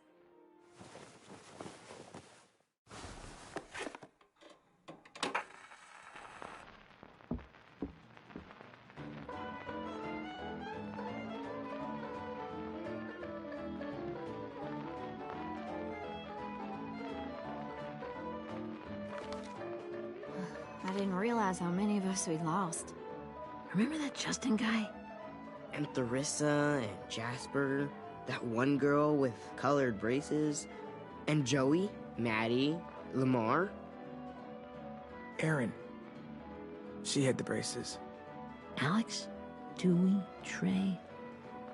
I didn't realize how many of us we lost. Remember that Justin guy? And Theresa and Jasper, that one girl with colored braces, and Joey, Maddie, Lamar. Erin. She had the braces. Alex, Dewey, Trey,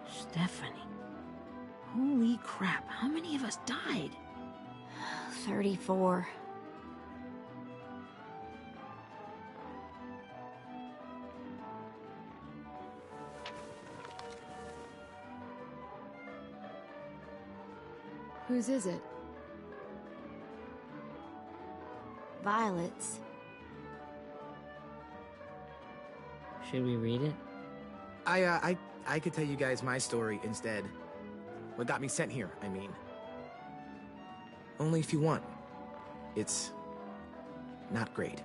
Stephanie. Holy crap, how many of us died? 34. Whose is it? Violet's. Should we read it? I could tell you guys my story instead. What got me sent here, I mean. Only if you want. It's not great.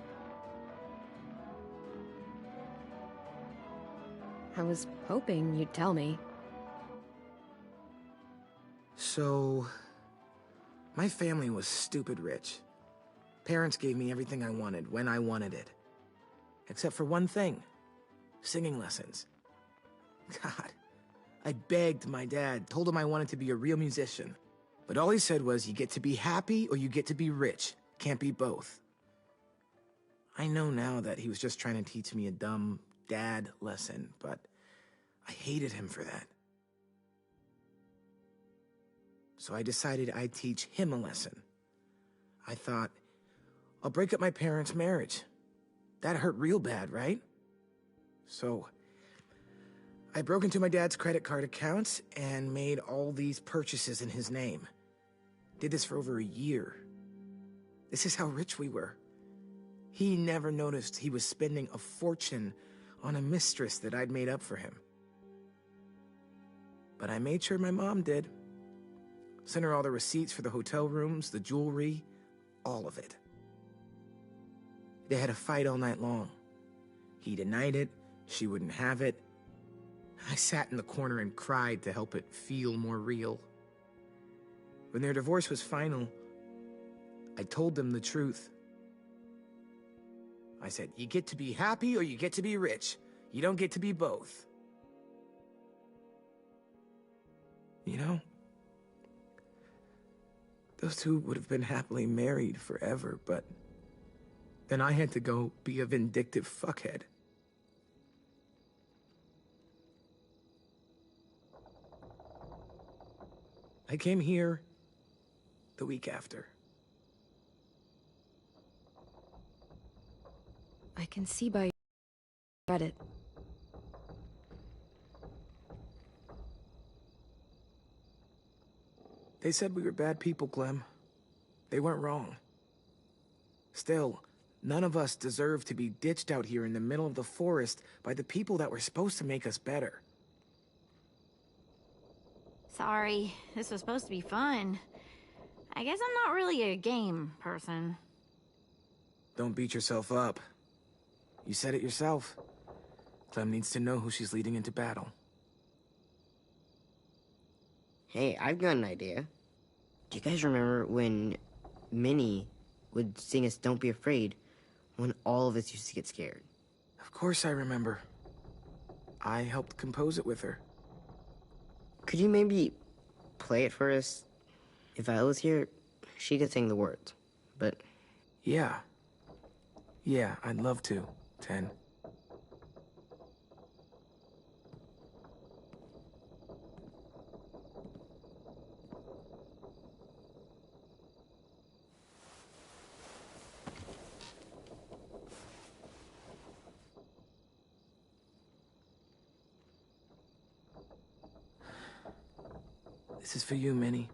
I was hoping you'd tell me. So, my family was stupid rich. Parents gave me everything I wanted when I wanted it. Except for one thing. Singing lessons. God, I begged my dad, told him I wanted to be a real musician. But all he said was, you get to be happy or you get to be rich. Can't be both. I know now that he was just trying to teach me a dumb dad lesson, but I hated him for that. So I decided I'd teach him a lesson. I thought, I'll break up my parents' marriage. That hurt real bad, right? So I broke into my dad's credit card accounts and made all these purchases in his name. Did this for over a year. This is how rich we were. He never noticed he was spending a fortune on a mistress that I'd made up for him. But I made sure my mom did. Sent her all the receipts for the hotel rooms, the jewelry, all of it. They had a fight all night long. He denied it, she wouldn't have it. I sat in the corner and cried to help it feel more real. When their divorce was final, I told them the truth. I said, you get to be happy or you get to be rich. You don't get to be both. You know, those two would have been happily married forever, but then I had to go be a vindictive fuckhead. I came here the week after. I can see by your credit. They said we were bad people, Clem. They weren't wrong. Still, none of us deserve to be ditched out here in the middle of the forest by the people that were supposed to make us better. Sorry, this was supposed to be fun. I guess I'm not really a game person. Don't beat yourself up. You said it yourself. Clem needs to know who she's leading into battle. Hey, I've got an idea. Do you guys remember when Minnie would sing us Don't Be Afraid when all of us used to get scared? Of course I remember. I helped compose it with her. Could you maybe play it for us? If I was here, she could sing the words, but... Yeah. Yeah, I'd love to, Ten. This is for you, Minnie.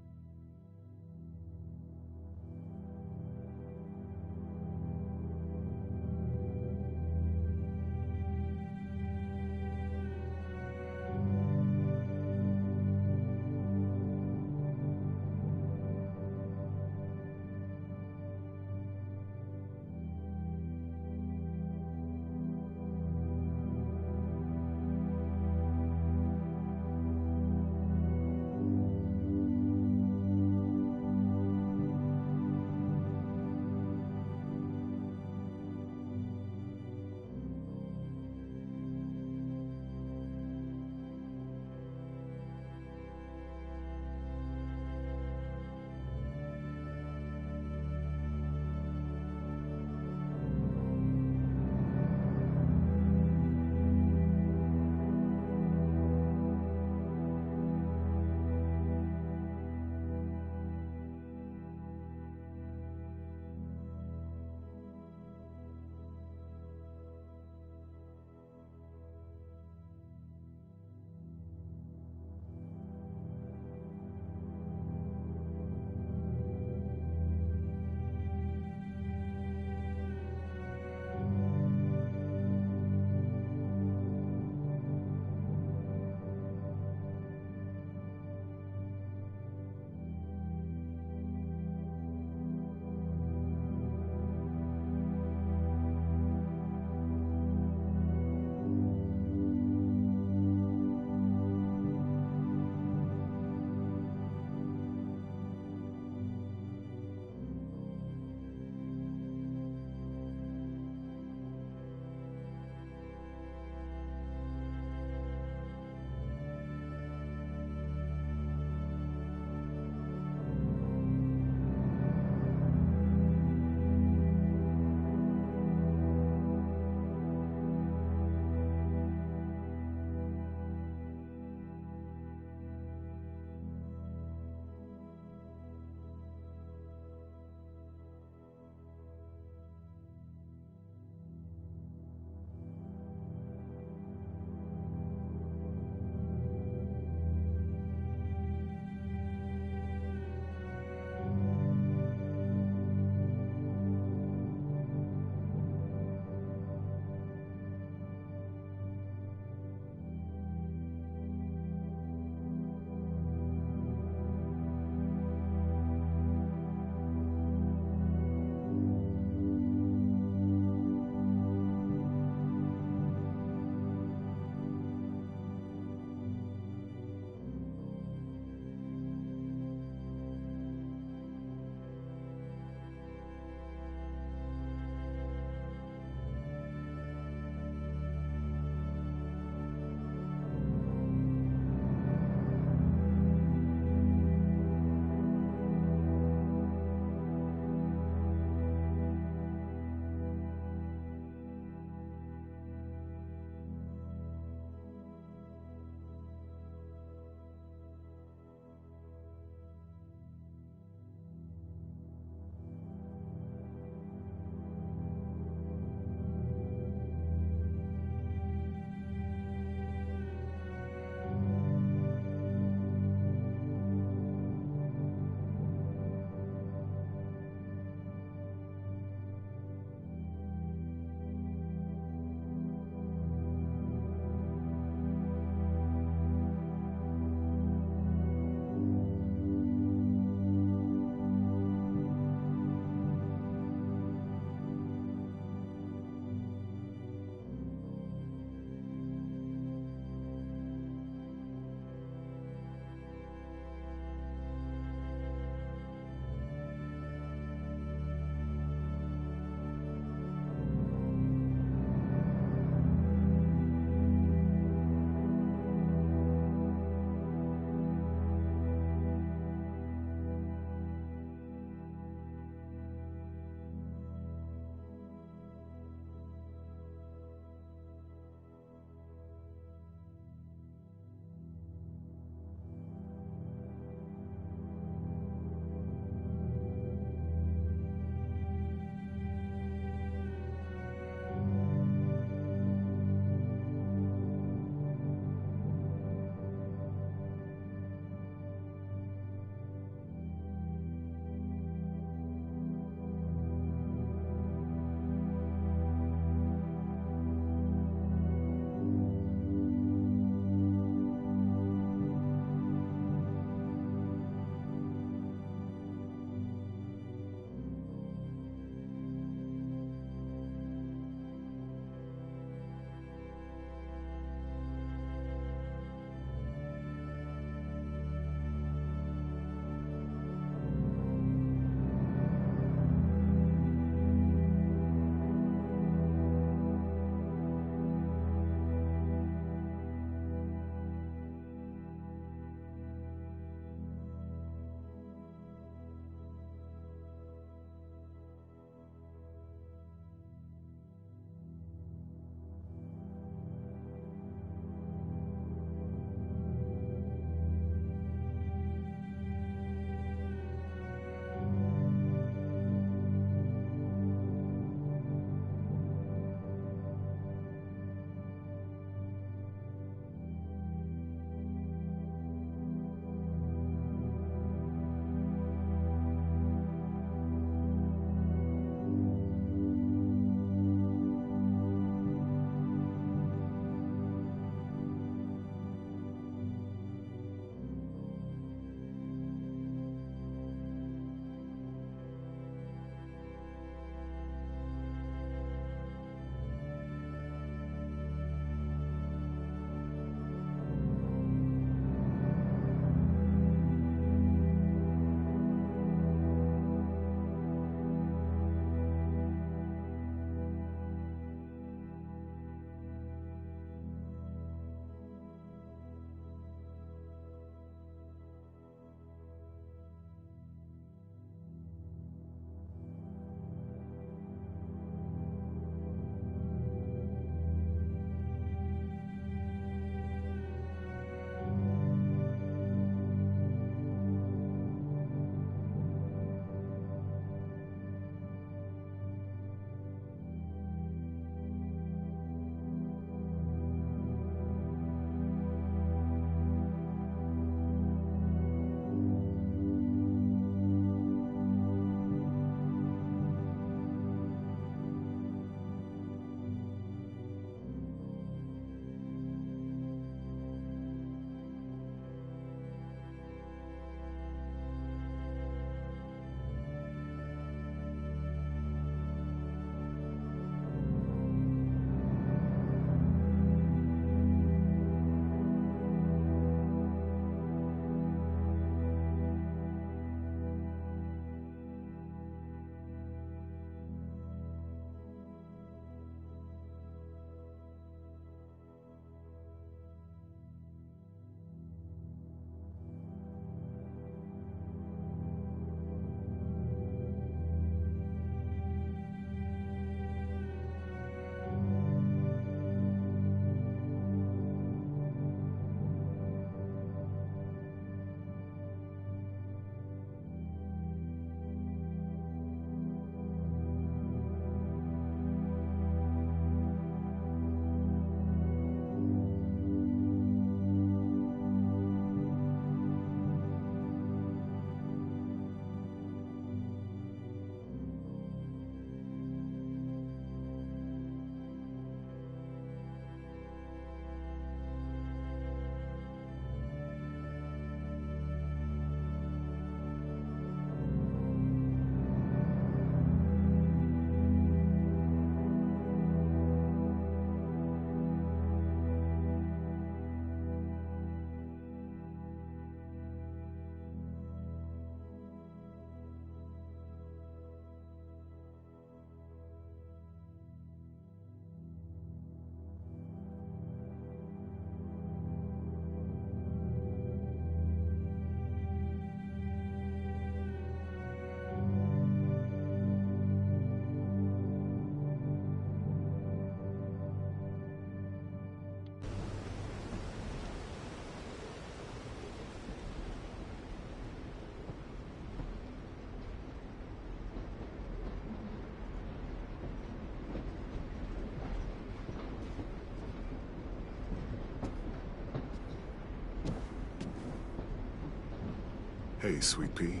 Hey, Sweet Pea.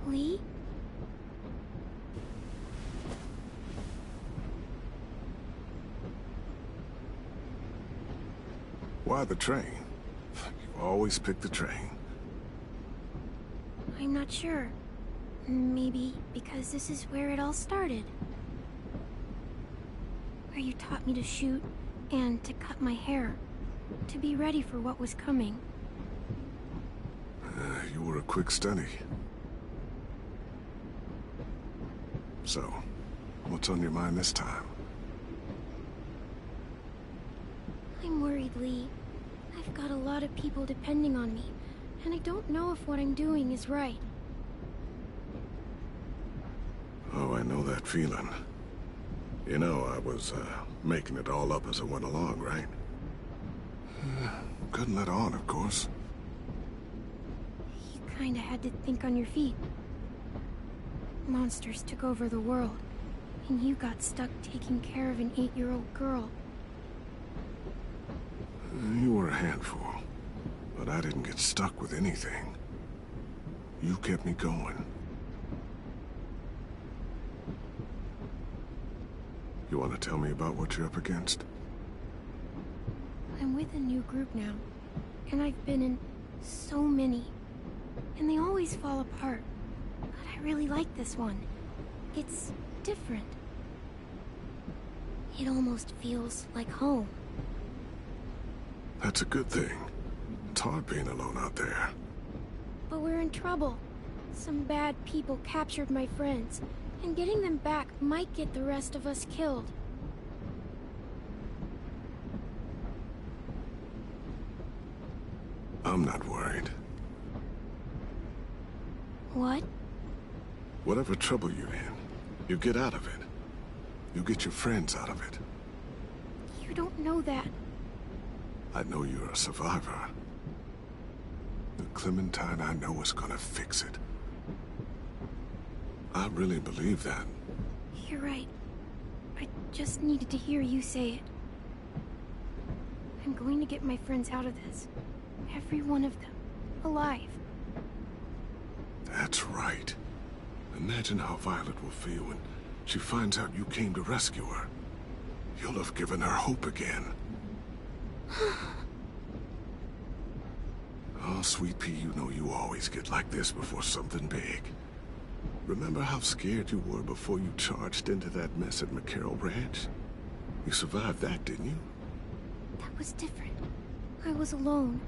Lee? Why the train? You always pick the train. I'm not sure. Maybe because this is where it all started. Where you taught me to shoot and to cut my hair. To be ready for what was coming. You were a quick study. So, what's on your mind this time? I'm worried, Lee. I've got a lot of people depending on me, and I don't know if what I'm doing is right. Oh, I know that feeling. You know, I was, making it all up as I went along, right? Couldn't let on, of course. You kinda had to think on your feet. Monsters took over the world, and you got stuck taking care of an 8-year-old girl. You were a handful, but I didn't get stuck with anything. You kept me going. You want to tell me about what you're up against? I'm with a new group now, and I've been in so many, and they always fall apart. But I really like this one. It's different. It almost feels like home. That's a good thing. It's hard being alone out there. But we're in trouble. Some bad people captured my friends, and getting them back might get the rest of us killed. I'm not worried. What? Whatever trouble you're in, you get out of it. You get your friends out of it. You don't know that. I know you're a survivor. The Clementine I know is gonna fix it. I really believe that. You're right. I just needed to hear you say it. I'm going to get my friends out of this. Every one of them. Alive. That's right. Imagine how Violet will feel when she finds out you came to rescue her. You'll have given her hope again. Oh, Sweet Pea, you know you always get like this before something big. Remember how scared you were before you charged into that mess at McCarroll Ranch? You survived that, didn't you? That was different. I was alone.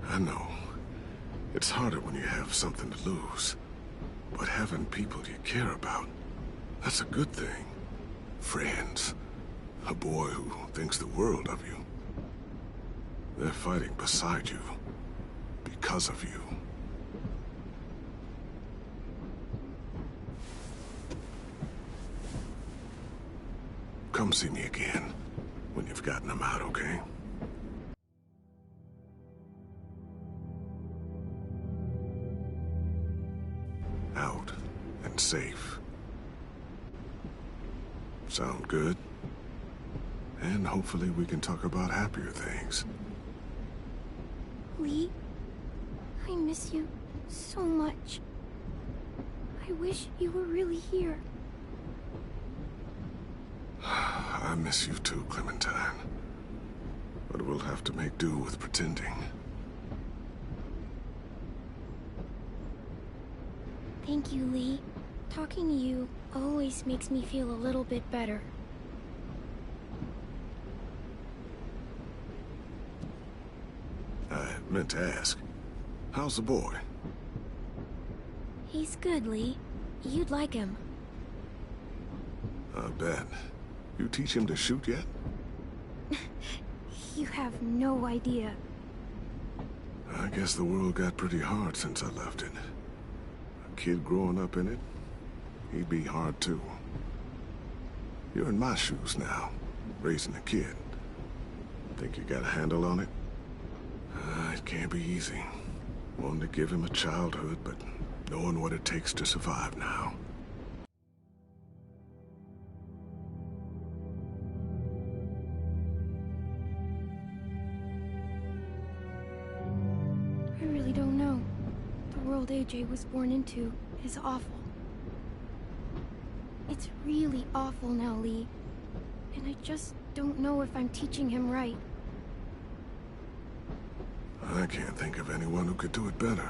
I know. It's harder when you have something to lose. But having people you care about, that's a good thing. Friends. A boy who thinks the world of you. They're fighting beside you. Because of you. Come see me again when you've gotten them out, okay? Out and safe. Sound good? And hopefully we can talk about happier things. Lee, I miss you so much. I wish you were really here. I miss you too, Clementine. But we'll have to make do with pretending. Thank you, Lee. Talking to you always makes me feel a little bit better. I meant to ask, how's the boy? He's good, Lee. You'd like him. I bet. You teach him to shoot yet? You have no idea. I guess the world got pretty hard since I left it. A kid growing up in it, he'd be hard too. You're in my shoes now, raising a kid. Think you got a handle on it? It can't be easy. Wanting to give him a childhood, but knowing what it takes to survive now. I really don't know. The world AJ was born into is awful. It's really awful now, Lee. And I just don't know if I'm teaching him right. I can't think of anyone who could do it better.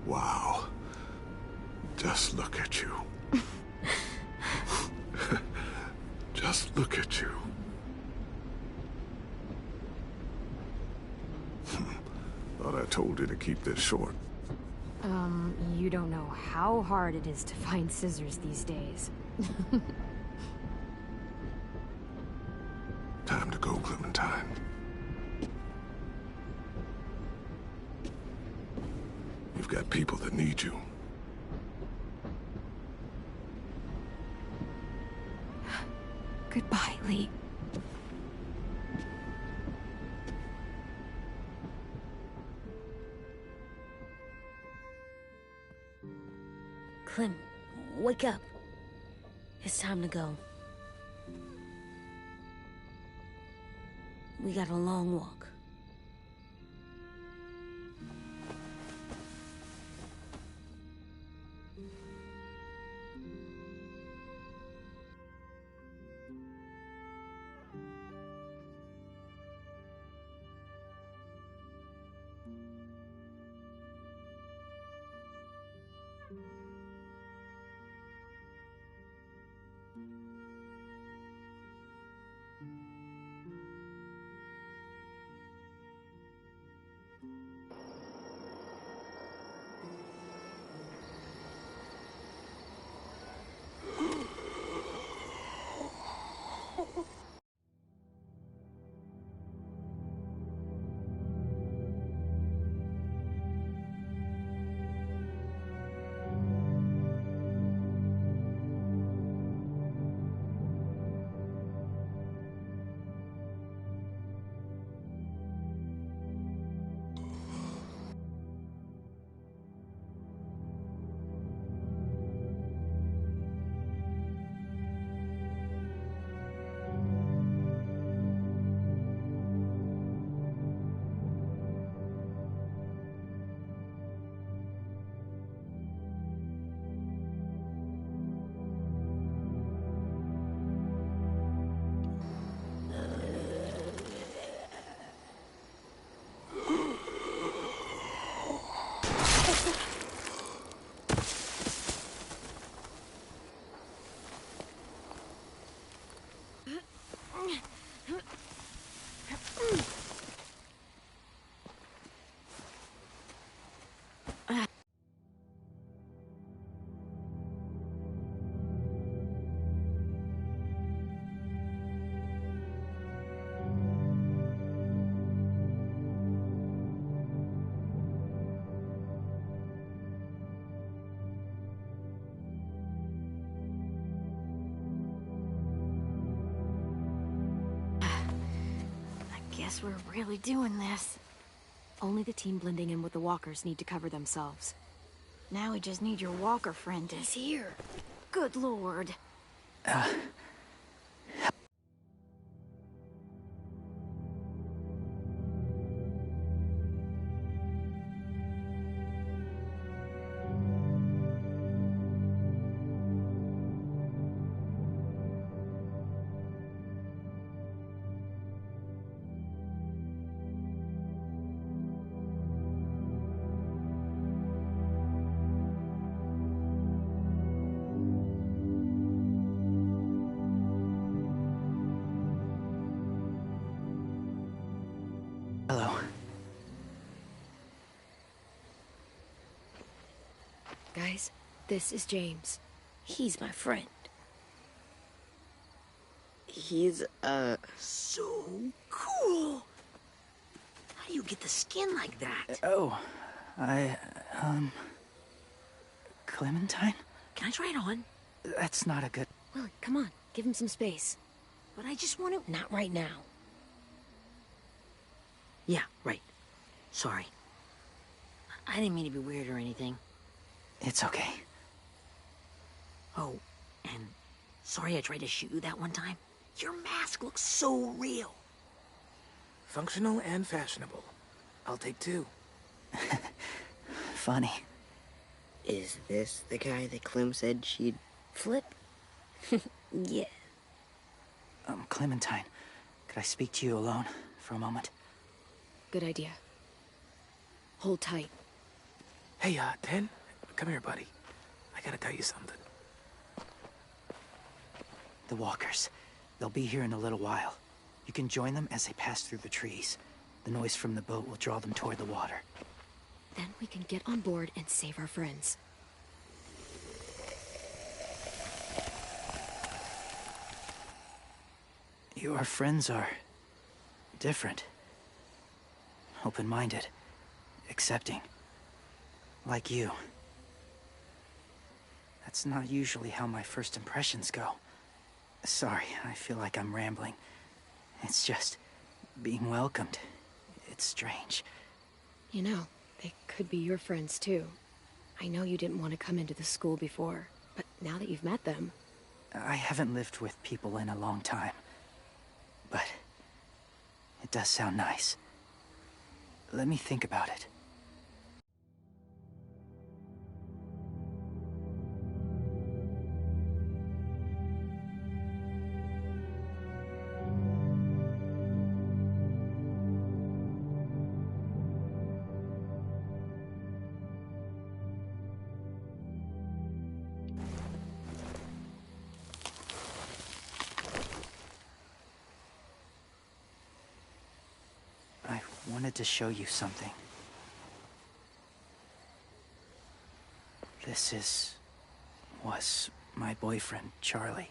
Wow. Just look at you. Just look at you. Thought I told you to keep this short. You don't know how hard it is to find scissors these days. Time to go, Clementine. You've got people that need you. Goodbye, Lee. Clem, wake up. It's time to go. We got a long walk. Guess we're really doing this. Only the team blending in with the walkers need to cover themselves. Now we just need your walker friend to... He's here. Good Lord. Hello. Guys, this is James. He's my friend. He's, So cool. How do you get the skin like that? Oh, Clementine? Can I try it on? That's not a good... Willie, come on. Give him some space. But I just want to... Not right now. Yeah, right. Sorry. I didn't mean to be weird or anything. It's okay. Oh, and sorry I tried to shoot you that one time. Your mask looks so real. Functional and fashionable. I'll take 2. Funny. is this the guy that Clem said she'd... Flip? Yeah. Clementine, could I speak to you alone for a moment? Good idea. Hold tight. Hey, Ten, come here, buddy. I gotta tell you something. The walkers. They'll be here in a little while. You can join them as they pass through the trees. The noise from the boat will draw them toward the water. Then we can get on board and save our friends. Your friends are... different. Open-minded. Accepting. Like you. That's not usually how my first impressions go. Sorry, I feel like I'm rambling. It's just... being welcomed. It's strange. You know, they could be your friends too. I know you didn't want to come into the school before, but now that you've met them... I haven't lived with people in a long time. But... it does sound nice. Let me think about it. I wanted to show you something. was my boyfriend, Charlie.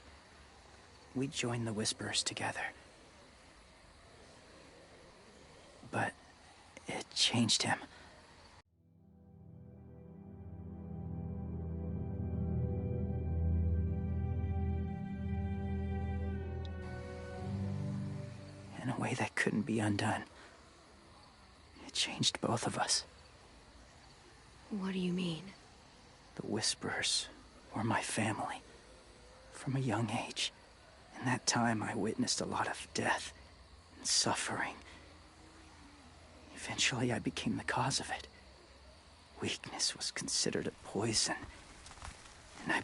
We joined the Whisperers together. But it changed him. In a way that couldn't be undone. It changed both of us. What do you mean? The Whisperers were my family. From a young age. In that time, I witnessed a lot of death and suffering. Eventually, I became the cause of it. Weakness was considered a poison,